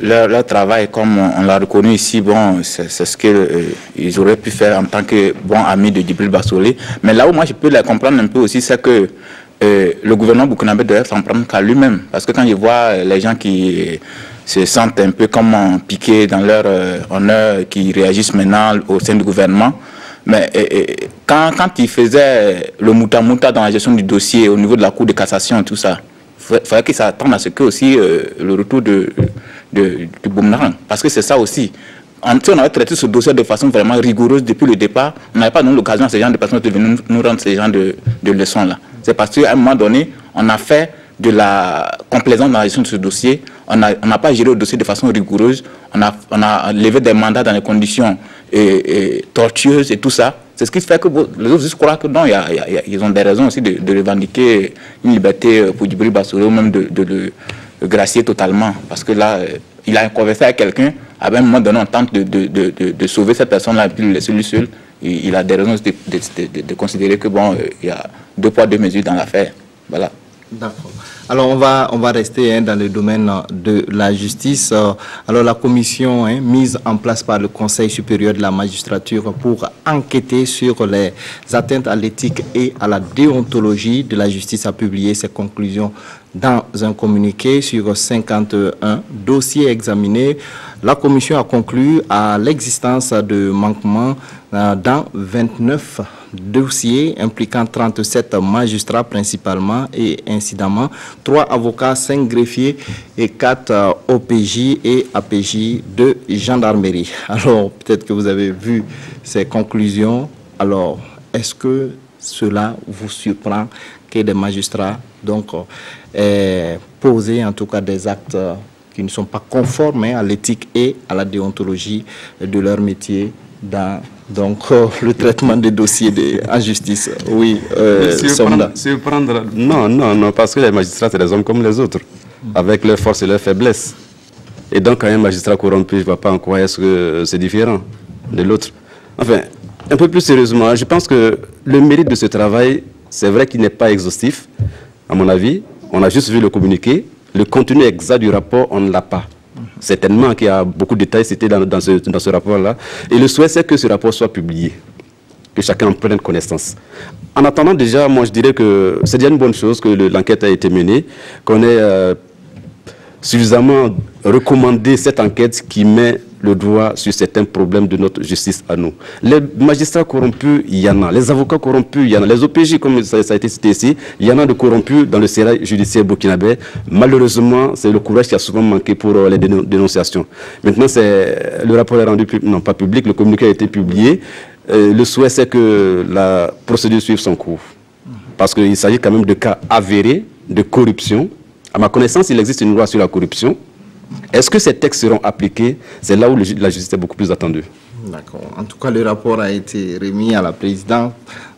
leur travail, comme on l'a reconnu ici, bon, c'est ce qu'ils auraient pu faire en tant que bons amis de Djibril Bassolé. Mais là où moi je peux les comprendre un peu aussi, c'est que le gouvernement burkinabé doit s'en prendre qu'à lui-même. Parce que quand je vois les gens qui se sentent un peu comme piqués dans leur honneur, qui réagissent maintenant au sein du gouvernement, mais quand il faisait le mouta-mouta dans la gestion du dossier au niveau de la Cour de cassation et tout ça, il fallait qu'ils s'attendent à ce que aussi le retour du boomerang. Parce que c'est ça aussi. Si on avait traité ce dossier de façon vraiment rigoureuse depuis le départ, on n'avait pas donné l'occasion à ces gens de personnes de venir nous rendre ces gens de leçons-là. C'est parce qu'à un moment donné, on a fait de la complaisance dans la gestion de ce dossier. On n'a pas géré le dossier de façon rigoureuse. On a levé des mandats dans des conditions tortueuses et tout ça. C'est ce qui fait que les autres je crois que non, ils ont des raisons aussi de revendiquer une liberté pour Djibril Bassolé ou même de le gracier totalement. Parce que là, il a conversé avec quelqu'un, à un moment donné, on tente de sauver cette personne-là et puis le laisser lui seul. Il a des raisons de considérer que bon, il y a 2 poids 2 mesures dans l'affaire. Voilà. D'accord. Alors on va rester dans le domaine de la justice. Alors la commission mise en place par le Conseil supérieur de la magistrature pour enquêter sur les atteintes à l'éthique et à la déontologie de la justice a publié ses conclusions dans un communiqué sur 51 dossiers examinés. La commission a conclu à l'existence de manquements dans 29 dossiers impliquant 37 magistrats principalement et incidemment, 3 avocats, 5 greffiers et 4 OPJ et APJ de gendarmerie. Alors, peut-être que vous avez vu ces conclusions. Alors, est-ce que cela vous surprend que des magistrats donc posent en tout cas des actes qui ne sont pas conformes à l'éthique et à la déontologie de leur métier dans le traitement des dossiers en justice. Oui, surprendre. Non, parce que les magistrats, c'est des hommes comme les autres, avec leurs forces et leurs faiblesses. Et donc, quand un magistrat corrompu, je ne vois pas en quoi est-ce que c'est différent de l'autre. Enfin, un peu plus sérieusement, je pense que le mérite de ce travail, c'est vrai qu'il n'est pas exhaustif, à mon avis. On a juste vu le communiqué. Le contenu exact du rapport, on ne l'a pas. Certainement qu'il y a beaucoup de détails cités dans ce rapport-là. Et le souhait, c'est que ce rapport soit publié, que chacun en prenne connaissance. En attendant, déjà, moi, je dirais que c'est déjà une bonne chose que l'enquête a été menée, qu'on ait suffisamment recommandé cette enquête qui met le doigt sur certains problèmes de notre justice à nous. Les magistrats corrompus, il y en a. Les avocats corrompus, il y en a. Les OPJ, comme ça a été cité ici, il y en a de corrompus dans le sérail judiciaire burkinabé. Malheureusement, c'est le courage qui a souvent manqué pour les dénonciations. Maintenant, le rapport est rendu non pas public, le communiqué a été publié. Le souhait, c'est que la procédure suive son cours. Parce qu'il s'agit quand même de cas avérés de corruption. À ma connaissance, il existe une loi sur la corruption. Est-ce que ces textes seront appliqués? C'est là où la justice est beaucoup plus attendue. D'accord. En tout cas, le rapport a été remis à la présidente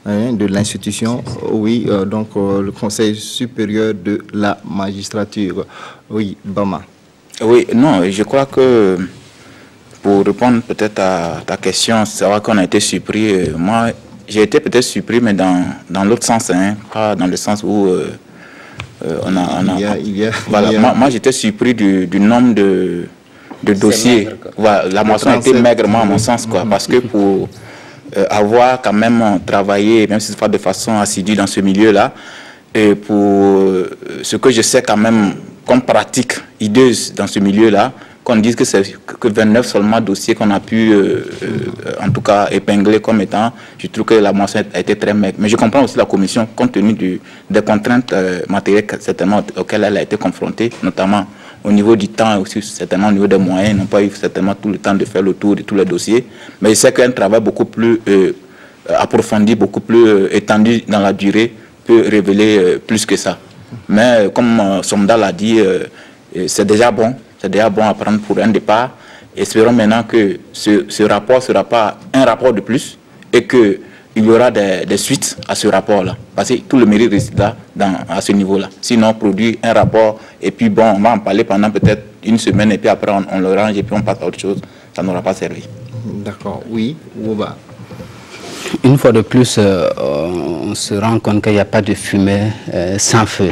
de l'institution, le Conseil supérieur de la magistrature. Oui, Bama. Oui, non, je crois que pour répondre peut-être à ta question, c'est vrai qu'on a été surpris. Moi, j'ai été peut-être surpris, mais dans l'autre sens, pas dans le sens où... Moi, j'étais surpris du nombre de dossiers. Maigre, voilà, la motion était maigrement à mon sens, parce que pour avoir quand même travaillé, même si c'est pas de façon assidue dans ce milieu-là, et pour ce que je sais quand même comme pratique hideuse dans ce milieu-là, qu'on dise que c'est que 29 seulement dossiers qu'on a pu, en tout cas, épingler comme étant, je trouve que la motion a été très maigre. Mais je comprends aussi la commission, compte tenu des contraintes matérielles certainement auxquelles elle a été confrontée, notamment au niveau du temps et aussi certainement au niveau des moyens. Ils n'ont pas eu certainement tout le temps de faire le tour de tous les dossiers. Mais je sais qu'un travail beaucoup plus approfondi, beaucoup plus étendu dans la durée peut révéler plus que ça. Mais comme Somda l'a dit, c'est déjà bon. C'est déjà bon à prendre pour un départ. Espérons maintenant que ce rapport ne sera pas un rapport de plus et qu'il y aura des suites à ce rapport-là. Parce que tout le mérite réside là, à ce niveau-là. Sinon, on produit un rapport et puis bon, on va en parler pendant peut-être une semaine et puis après on le range et puis on passe à autre chose. Ça n'aura pas servi. D'accord. Oui, Ouba. Une fois de plus, on se rend compte qu'il n'y a pas de fumée sans feu.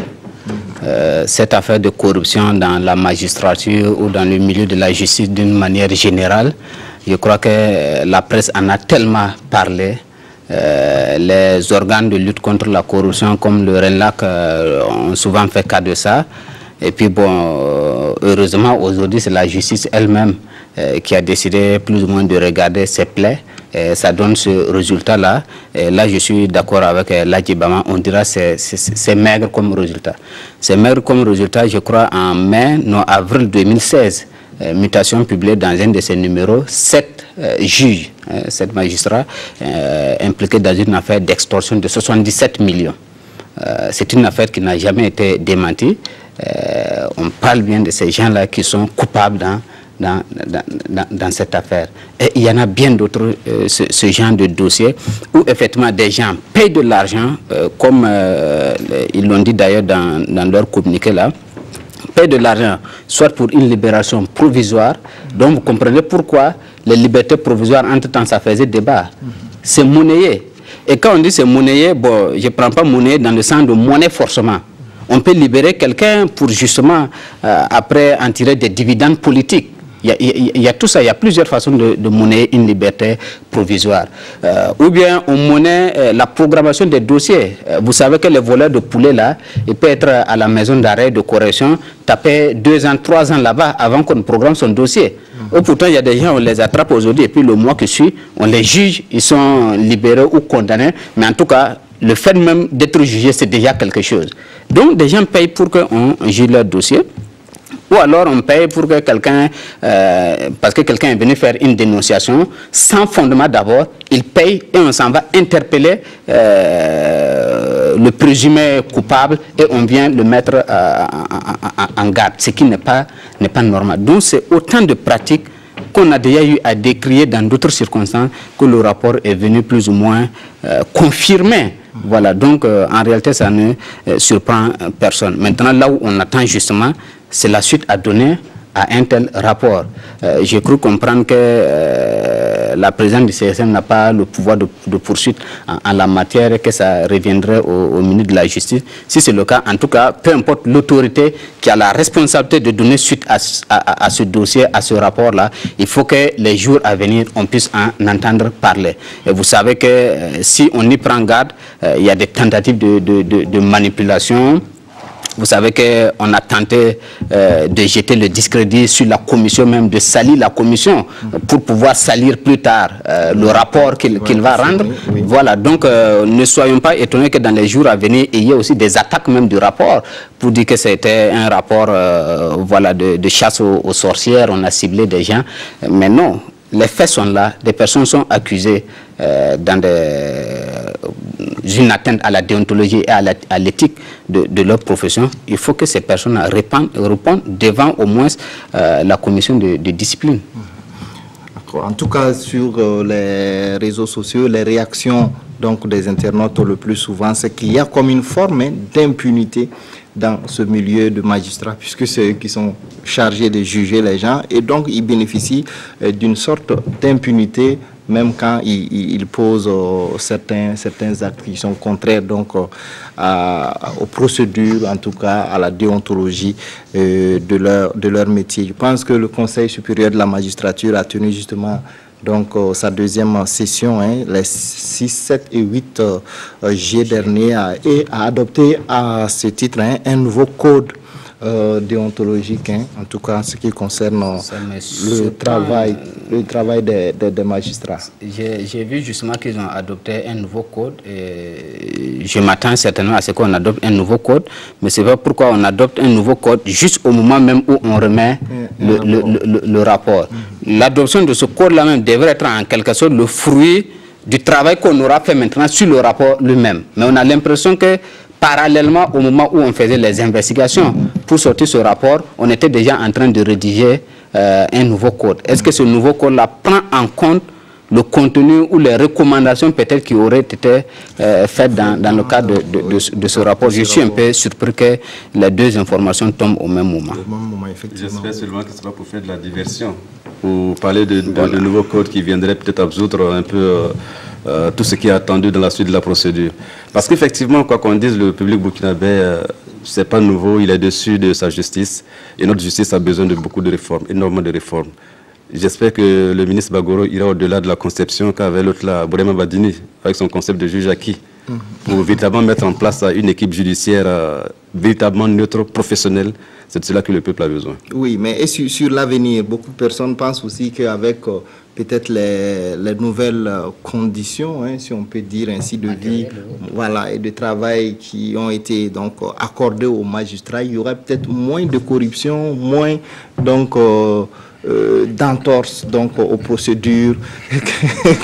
Cette affaire de corruption dans la magistrature ou dans le milieu de la justice d'une manière générale, je crois que la presse en a tellement parlé. Les organes de lutte contre la corruption comme le RENLAC ont souvent fait cas de ça. Et puis bon, heureusement aujourd'hui c'est la justice elle-même qui a décidé plus ou moins de regarder ses plaies. Et ça donne ce résultat-là. Et là, je suis d'accord avec Ladji Bama. On dira que c'est maigre comme résultat. C'est maigre comme résultat, je crois, en avril 2016. Mutation publiée dans un de ses numéros, 7 juges, 7 magistrats impliqués dans une affaire d'extorsion de 77 millions. C'est une affaire qui n'a jamais été démentie. On parle bien de ces gens-là qui sont coupables dans cette affaire. Et il y en a bien d'autres, ce genre de dossiers, où effectivement des gens payent de l'argent, comme ils l'ont dit d'ailleurs dans leur communiqué là, payent de l'argent, soit pour une libération provisoire. Donc vous comprenez pourquoi les libertés provisoires, entre-temps, ça faisait débat. C'est monnayé. Et quand on dit c'est monnayé, bon, je ne prends pas monnaie dans le sens de monnaie forcément. On peut libérer quelqu'un pour justement, après, en tirer des dividendes politiques. Il y a tout ça, il y a plusieurs façons de monnayer une liberté provisoire. Ou bien on monnaie la programmation des dossiers. Vous savez que les voleurs de poulet là, ils peuvent être à la maison d'arrêt de correction, taper 2 ans, 3 ans là-bas avant qu'on programme son dossier. Ou pourtant il y a des gens, on les attrape aujourd'hui et puis le mois qui suit, on les juge, ils sont libérés ou condamnés. Mais en tout cas, le fait même d'être jugé, c'est déjà quelque chose. Donc des gens payent pour qu'on juge leur dossier. Ou alors on paye pour que quelqu'un, parce que quelqu'un est venu faire une dénonciation, sans fondement d'abord, il paye et on s'en va interpeller le présumé coupable et on vient le mettre en garde, ce qui n'est pas normal. Donc c'est autant de pratiques qu'on a déjà eu à décrire dans d'autres circonstances, que le rapport est venu plus ou moins confirmer. Voilà, donc en réalité, ça ne surprend personne. Maintenant, là où on attend justement, c'est la suite à donner à un tel rapport. J'ai cru comprendre que la présidente du CSM n'a pas le pouvoir de poursuite en la matière et que ça reviendrait au ministre de la Justice. Si c'est le cas, en tout cas, peu importe l'autorité qui a la responsabilité de donner suite à ce dossier, à ce rapport-là, il faut que les jours à venir, on puisse en entendre parler. Et vous savez que si on y prend garde, il y a des tentatives de manipulation. Vous savez qu'on a tenté de jeter le discrédit sur la commission, même de salir la commission pour pouvoir salir plus tard le rapport qu'il va rendre. Oui. Voilà, donc ne soyons pas étonnés que dans les jours à venir, il y ait aussi des attaques même du rapport pour dire que c'était un rapport voilà, de chasse aux sorcières, on a ciblé des gens. Mais non, les faits sont là, des personnes sont accusées dans une atteinte à la déontologie et à l'éthique de leur profession. Il faut que ces personnes répondent devant au moins la commission de discipline. En tout cas, sur les réseaux sociaux, les réactions donc, des internautes le plus souvent, c'est qu'il y a comme une forme d'impunité dans ce milieu de magistrats, puisque c'est eux qui sont chargés de juger les gens, et donc ils bénéficient d'une sorte d'impunité, même quand ils posent certains actes qui sont contraires donc, aux procédures, en tout cas à la déontologie de leur métier. Je pense que le Conseil supérieur de la magistrature a tenu justement donc sa deuxième session, les 6, 7 et 8 juillet dernier, et a adopté à ce titre un nouveau code déontologique, en tout cas en ce qui concerne le travail des magistrats. J'ai vu justement qu'ils ont adopté un nouveau code et je m'attends certainement à ce qu'on adopte un nouveau code, mais c'est pas pourquoi on adopte un nouveau code juste au moment même où on remet le rapport. L'adoption de ce code-là même devrait être en quelque sorte le fruit du travail qu'on aura fait maintenant sur le rapport lui-même. Mais on a l'impression que parallèlement au moment où on faisait les investigations pour sortir ce rapport, on était déjà en train de rédiger un nouveau code. Est-ce que ce nouveau code-là prend en compte le contenu ou les recommandations peut-être qui auraient été faites dans le cadre de ce rapport? Je suis un peu surpris que les deux informations tombent au même moment. J'espère seulement que ce n'est pas pour faire de la diversion, pour parler de nouveaux codes qui viendraient peut-être absoudre un peu tout ce qui est attendu dans la suite de la procédure. Parce qu'effectivement, quoi qu'on dise, le public burkinabé, ce n'est pas nouveau, il est dessus de sa justice. Et notre justice a besoin de beaucoup de réformes, énormément de réformes. J'espère que le ministre Bagoro ira au-delà de la conception qu'avait l'autre là, Bourema Badini, avec son concept de juge acquis, pour véritablement mettre en place une équipe judiciaire véritablement neutre, professionnelle. C'est de cela que le peuple a besoin. Oui, mais et sur l'avenir, beaucoup de personnes pensent aussi qu'avec peut-être les nouvelles conditions, si on peut dire ainsi, de vie, voilà, et de travail qui ont été donc accordées aux magistrats, il y aura peut-être moins de corruption, moins donc d'entorse donc aux procédures.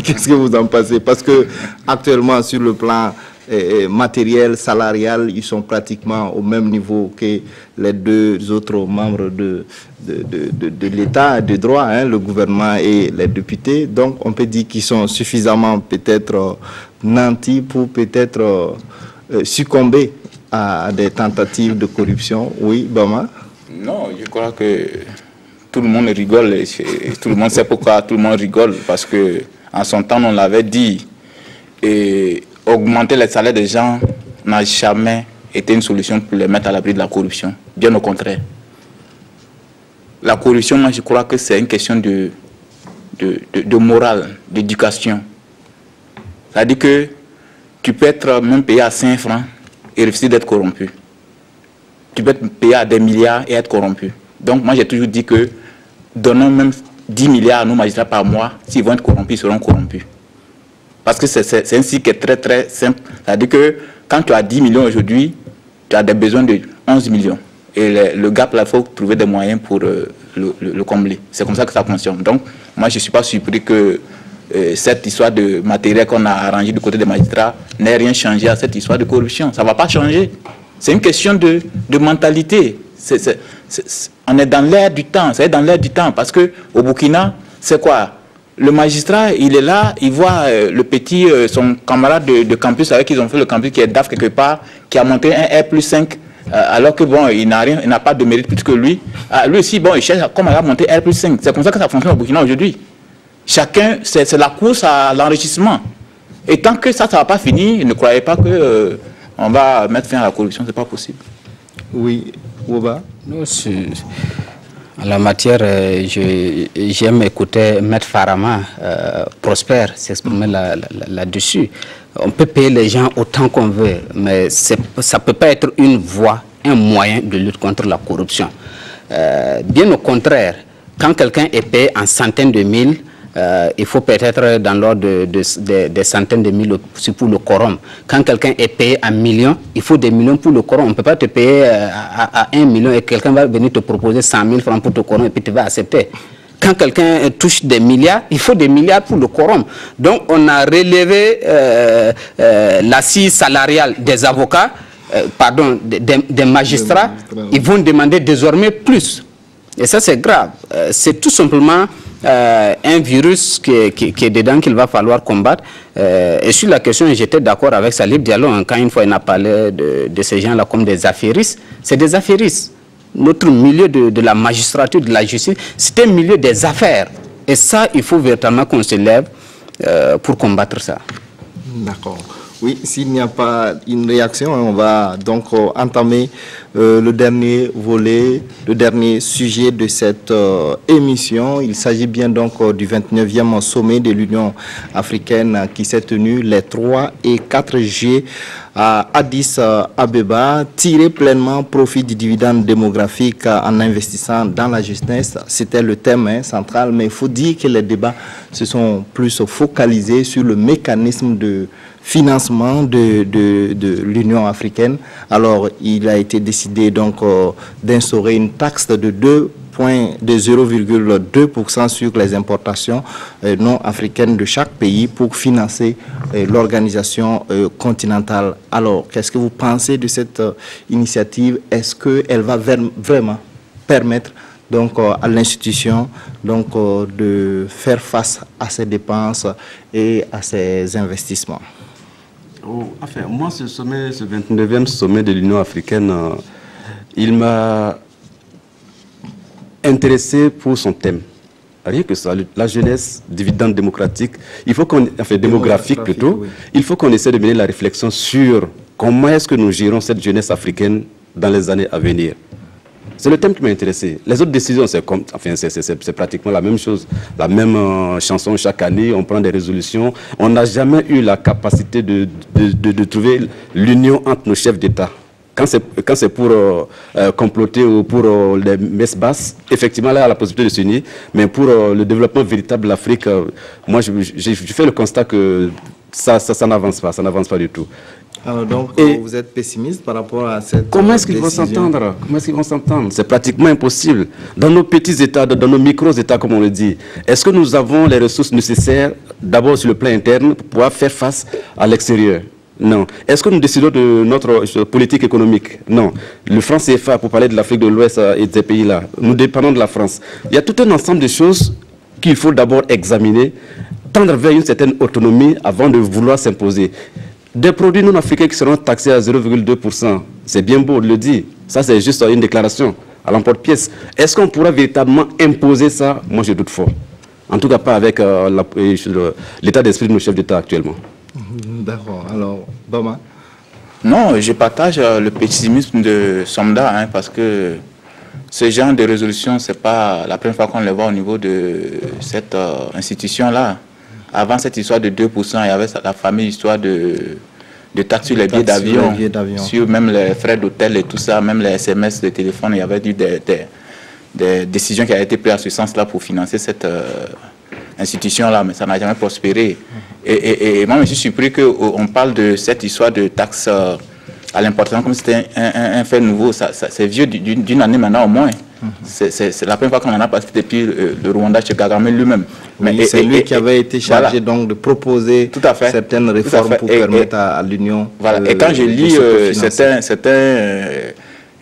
Qu'est-ce que vous en pensez? Parce que actuellement sur le plan matériel, salarial, ils sont pratiquement au même niveau que les deux autres membres de l'État, de droit, le gouvernement et les députés. Donc on peut dire qu'ils sont suffisamment peut-être nantis pour peut-être succomber à des tentatives de corruption. Oui, Bama? Non, je crois que tout le monde rigole et tout le monde sait pourquoi tout le monde rigole, parce que en son temps on l'avait dit, et augmenter les salaires des gens n'a jamais été une solution pour les mettre à l'abri de la corruption. Bien au contraire. La corruption, moi je crois que c'est une question de morale, d'éducation. C'est-à-dire que tu peux être même payé à 5 francs et refuser d'être corrompu. Tu peux être payé à des milliards et être corrompu. Donc moi j'ai toujours dit que donnons même 10 milliards à nos magistrats par mois, s'ils vont être corrompus, ils seront corrompus. Parce que c'est un cycle très très simple. C'est-à-dire que quand tu as 10 millions aujourd'hui, tu as des besoins de 11 millions. Et le gap là, il faut trouver des moyens pour le combler. C'est comme ça que ça fonctionne. Donc moi je ne suis pas surpris que cette histoire de matériel qu'on a arrangé du côté des magistrats n'ait rien changé à cette histoire de corruption. Ça ne va pas changer. C'est une question de mentalité. On est dans l'air du temps. C'est dans l'air du temps parce qu'au Burkina, c'est quoi? Le magistrat, il est là, il voit le petit, son camarade de campus avec qui ils ont fait le campus, qui est DAF quelque part, qui a monté un R+5, alors que bon, il n'a pas de mérite plus que lui. Lui aussi, bon, il cherche comment il a monté R+5. C'est comme ça que ça fonctionne au Burkina aujourd'hui. Chacun, c'est la course à l'enrichissement. Et tant que ça ne va pas finir, ne croyez pas que on va mettre fin à la corruption, c'est pas possible. Oui, Ouba. En la matière, j'aime écouter Maître Farama, Prosper, s'exprimer là-dessus. On peut payer les gens autant qu'on veut, mais ça ne peut pas être une voie, un moyen de lutte contre la corruption. Bien au contraire, quand quelqu'un est payé en centaines de mille, il faut peut-être dans l'ordre des centaines de mille pour le quorum. Quand quelqu'un est payé en millions, il faut des millions pour le quorum. On ne peut pas te payer à 1 million et quelqu'un va venir te proposer 100 000 francs pour te quorum et puis tu vas accepter. Quand quelqu'un touche des milliards, il faut des milliards pour le quorum. Donc on a relevé l'assise salariale des avocats, des magistrats. Ils vont demander désormais plus. Et ça c'est grave. C'est tout simplement un virus qui est dedans qu'il va falloir combattre. Et sur la question, j'étais d'accord avec Salif Diallo quand une fois il a parlé de ces gens-là comme des affairistes. C'est des affairistes. Notre milieu de la magistrature, de la justice, c'est un milieu des affaires. Et ça, il faut véritablement qu'on se lève pour combattre ça. D'accord. Oui, s'il n'y a pas une réaction, on va donc entamer le dernier volet, le dernier sujet de cette émission. Il s'agit bien donc du 29e sommet de l'Union africaine qui s'est tenu les 3 et 4 juillet à Addis Abeba. Tirer pleinement profit du dividende démographique en investissant dans la jeunesse, c'était le thème central, mais il faut dire que les débats se sont plus focalisés sur le mécanisme de financement de l'Union africaine. Alors, il a été décidé donc d'instaurer une taxe de 0,2% sur les importations non africaines de chaque pays pour financer l'organisation continentale. Alors, qu'est-ce que vous pensez de cette initiative? Est-ce qu'elle va vraiment permettre donc à l'institution de faire face à ses dépenses et à ses investissements? Enfin, moi, ce 29e sommet de l'Union africaine, il m'a intéressé pour son thème. Rien que ça, la jeunesse, dividende démocratique, il faut qu'on, enfin démographique plutôt, oui. Il faut qu'on essaie de mener la réflexion sur comment est-ce que nous gérons cette jeunesse africaine dans les années à venir. C'est le thème qui m'a intéressé. Les autres décisions, c'est pratiquement la même chose. La même chanson chaque année, on prend des résolutions. On n'a jamais eu la capacité de trouver l'union entre nos chefs d'État. Quand c'est pour comploter ou pour les messes basses, effectivement, là, il y a la possibilité de s'unir. Mais pour le développement véritable de l'Afrique, moi, je fais le constat que ça n'avance pas, du tout. Alors donc, vous êtes pessimiste par rapport à cette Comment est-ce qu'ils vont s'entendre? Comment est-ce qu'ils vont s'entendre? C'est pratiquement impossible. Dans nos petits États, dans nos micros-États, comme on le dit, est-ce que nous avons les ressources nécessaires, d'abord sur le plan interne, pour pouvoir faire face à l'extérieur? Non. Est-ce que nous décidons de notre politique économique? Non. Le franc CFA, pour parler de l'Afrique de l'Ouest et de ces pays-là, nous dépendons de la France. Il y a tout un ensemble de choses qu'il faut d'abord examiner, tendre vers une certaine autonomie avant de vouloir s'imposer. Des produits non africains qui seront taxés à 0,2%, c'est bien beau de le dire. Ça, c'est juste une déclaration à l'emporte-pièce. Est-ce qu'on pourra véritablement imposer ça? Moi, je doute fort. En tout cas, pas avec l'état d'esprit de nos chefs d'État actuellement. D'accord. Alors, Bama? Non, je partage le pessimisme de Somda, parce que ce genre de résolution, ce n'est pas la première fois qu'on le voit au niveau de cette institution-là. Avant cette histoire de 2%, il y avait la fameuse histoire de taxes sur les billets d'avion, sur même les frais d'hôtel et tout ça, même les SMS de téléphone. Il y avait eu des décisions qui avaient été prises à ce sens-là pour financer cette institution-là, mais ça n'a jamais prospéré. Et moi, je suis surpris qu'on parle de cette histoire de taxes à l'importation comme c'était un fait nouveau. C'est vieux d'une année maintenant au moins. C'est la première fois qu'on en a passé depuis le Rwanda chez Kagame lui-même. Oui, c'est lui qui avait été chargé donc de proposer certaines réformes pour permettre à l'Union. Voilà. Et quand je lis certains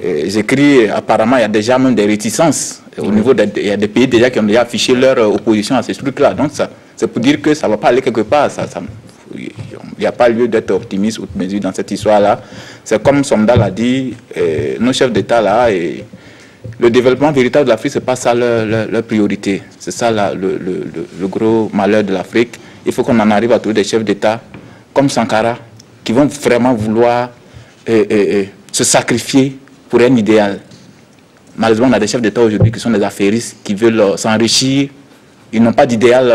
j'écris, apparemment, il y a déjà même des réticences. Au niveau il y a des pays déjà qui ont déjà affiché leur opposition à ces trucs-là. Donc, c'est pour dire que ça ne va pas aller quelque part. Il n'y a pas lieu d'être optimiste ou de mesure dans cette histoire-là. C'est comme Somda l'a dit, nos chefs d'État là, et le développement véritable de l'Afrique, ce n'est pas ça leur priorité. C'est ça le gros malheur de l'Afrique. Il faut qu'on en arrive à trouver des chefs d'État comme Sankara qui vont vraiment vouloir se sacrifier pour un idéal. Malheureusement, on a des chefs d'État aujourd'hui qui sont des affairistes, qui veulent s'enrichir. Ils n'ont pas d'idéal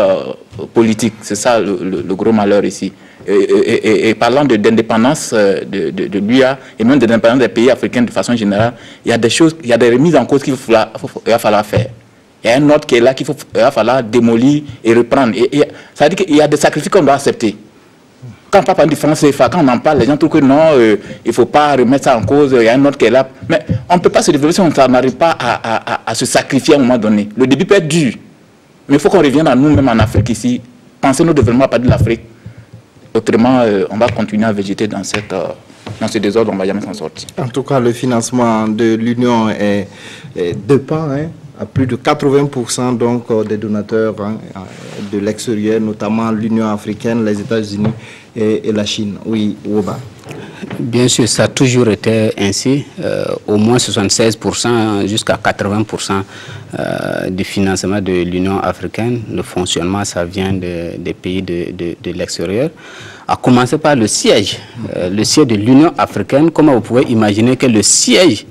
politique. C'est ça le gros malheur ici. Et parlant d'indépendance de l'UA et même de l'indépendance des pays africains de façon générale, il y a des choses, il y a des remises en cause qu'il va falloir faire. Il y a un autre qui est là qu'il va falloir démolir et reprendre. Ça veut dire qu'il y a des sacrifices qu'on doit accepter. Quand on parle du franc CFA, quand on en parle, les gens trouvent que non, il ne faut pas remettre ça en cause, il y a un autre qui est là. Mais on ne peut pas se développer si on n'arrive pas à se sacrifier à un moment donné. Le début peut être dur, mais il faut qu'on revienne à nous-mêmes en Afrique ici, penser nos développements à partir de l'Afrique. Autrement, on va continuer à végéter dans ce désordre, on ne va jamais s'en sortir. En tout cas, le financement de l'Union dépend à plus de 80% donc, des donateurs de l'extérieur, notamment l'Union africaine, les États-Unis et la Chine. Oui, Woba. Bien sûr, ça a toujours été ainsi. Au moins 76% jusqu'à 80% du financement de l'Union africaine, le fonctionnement, ça vient des pays de l'extérieur. À commencer par le siège de l'Union africaine. Comment vous pouvez imaginer que le siège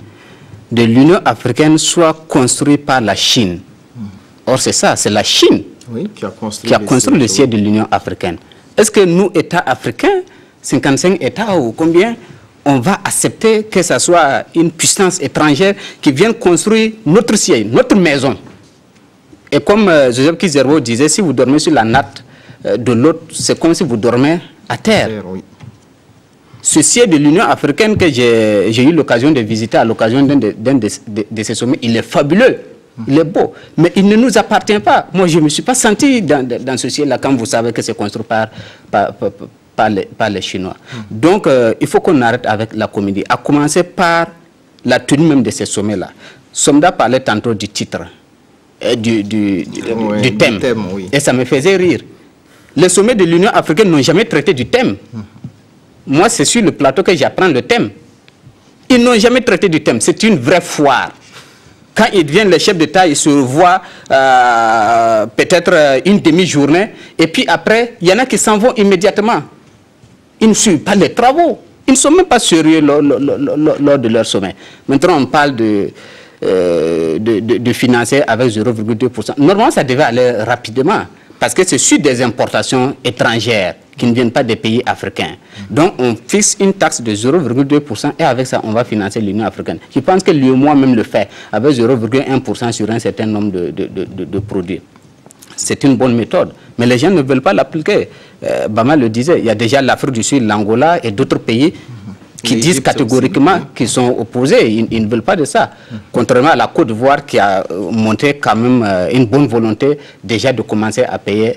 de l'Union africaine soit construit par la Chine? Or, c'est ça, c'est la Chine qui a construit le siège de l'Union africaine. Est-ce que nous, États africains, 55 États ou combien, on va accepter que ce soit une puissance étrangère qui vienne construire notre siège, notre maison? Et comme Joseph Kizerbo disait, si vous dormez sur la natte de l'autre, c'est comme si vous dormez à terre. Ce siège de l'Union africaine que j'ai eu l'occasion de visiter à l'occasion d'un de ces sommets, il est fabuleux, il est beau, mais il ne nous appartient pas. Moi, je ne me suis pas senti dans ce siège-là quand vous savez que c'est construit par les Chinois. Donc, il faut qu'on arrête avec la comédie, à commencer par la tenue même de ces sommets-là. Somda parlait tantôt du titre, du thème, et ça me faisait rire. Les sommets de l'Union africaine n'ont jamais traité du thème. Moi, c'est sur le plateau que j'apprends le thème. Ils n'ont jamais traité du thème. C'est une vraie foire. Quand ils viennent, les chefs d'État, ils se revoient peut-être une demi-journée. Et puis après, il y en a qui s'en vont immédiatement. Ils ne suivent pas les travaux. Ils ne sont même pas sérieux lors de leur sommet. Maintenant, on parle de financer avec 0,2%. Normalement, ça devait aller rapidement. Parce que c'est sur des importations étrangères qui ne viennent pas des pays africains. Donc, on fixe une taxe de 0,2% et avec ça, on va financer l'Union africaine. Je pense que l'UEMOA même le fait, avec 0,1% sur un certain nombre de produits. C'est une bonne méthode, mais les gens ne veulent pas l'appliquer. Bama le disait, il y a déjà l'Afrique du Sud, l'Angola et d'autres pays qui disent catégoriquement qu'ils sont opposés, ils ne veulent pas de ça. Contrairement à la Côte d'Ivoire qui a montré quand même une bonne volonté déjà de commencer à payer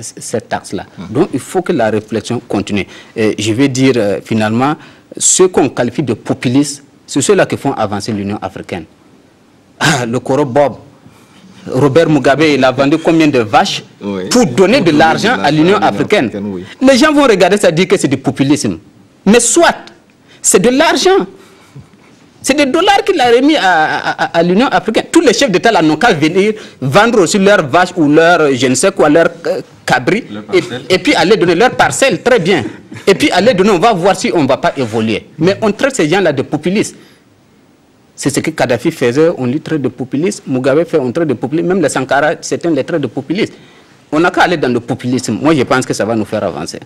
cette taxe-là. Donc il faut que la réflexion continue. Et je vais dire finalement, ceux qu'on qualifie de populistes, c'est ceux-là qui font avancer l'Union africaine. Le Koro Bob, Robert Mugabe, il a vendu combien de vaches pour donner de l'argent à l'Union africaine? Les gens vont regarder ça et dire que c'est du populisme. Mais soit, c'est de l'argent. C'est des dollars qu'il a remis à l'Union africaine. Tous les chefs d'État n'ont qu'à venir vendre aussi leurs vaches ou leurs, je ne sais quoi, leurs cabris. Et puis aller donner leurs parcelles, très bien. Et puis aller donner, on va voir si on ne va pas évoluer. Mais on traite ces gens-là de populistes. C'est ce que Kadhafi faisait, on lui traite de populiste. Mugabe fait, on traite de populiste. Même les Sankara, c'était les traits de populiste. On n'a qu'à aller dans le populisme. Moi, je pense que ça va nous faire avancer.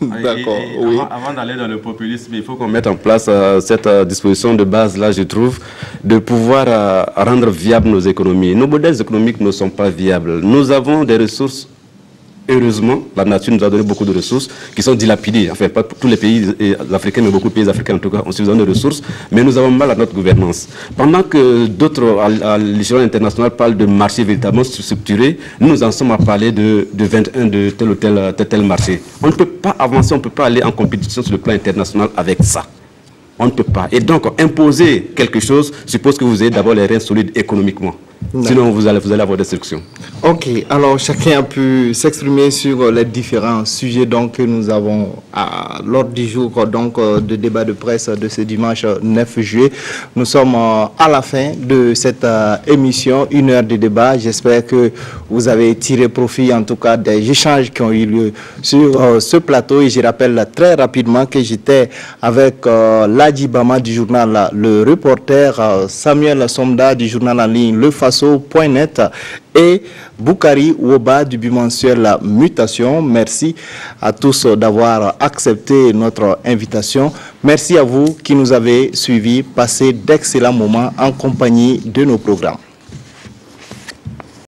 D'accord. Oui. Avant d'aller dans le populisme, il faut qu'on mette en place cette disposition de base-là, je trouve, de pouvoir rendre viables nos économies. Nos modèles économiques ne sont pas viables. Nous avons des ressources. Heureusement, la nature nous a donné beaucoup de ressources qui sont dilapidées. Enfin, pas tous les pays africains, mais beaucoup de pays africains en tout cas ont suffisamment de ressources, mais nous avons mal à notre gouvernance. Pendant que d'autres, à l'échelon international, parlent de marché véritablement structuré, nous en sommes à parler de 21 de tel ou tel marché. On ne peut pas avancer, on ne peut pas aller en compétition sur le plan international avec ça. On ne peut pas. Et donc, imposer quelque chose suppose que vous ayez d'abord les reins solides économiquement. Sinon, vous allez avoir des sanctions. Ok, alors chacun a pu s'exprimer sur les différents sujets donc, que nous avons à l'ordre du jour donc, de débat de presse de ce dimanche 9 juillet. Nous sommes à la fin de cette émission, 1 heure de débat. J'espère que vous avez tiré profit en tout cas des échanges qui ont eu lieu sur ce plateau. Et je rappelle très rapidement que j'étais avec Ladji Bama du journal Le Reporter, Samuel Somda du journal en ligne Le Faso.net et Boukari Woba du bimensuel Mutation. Merci à tous d'avoir accepté notre invitation. Merci à vous qui nous avez suivis. Passez d'excellents moments en compagnie de nos programmes.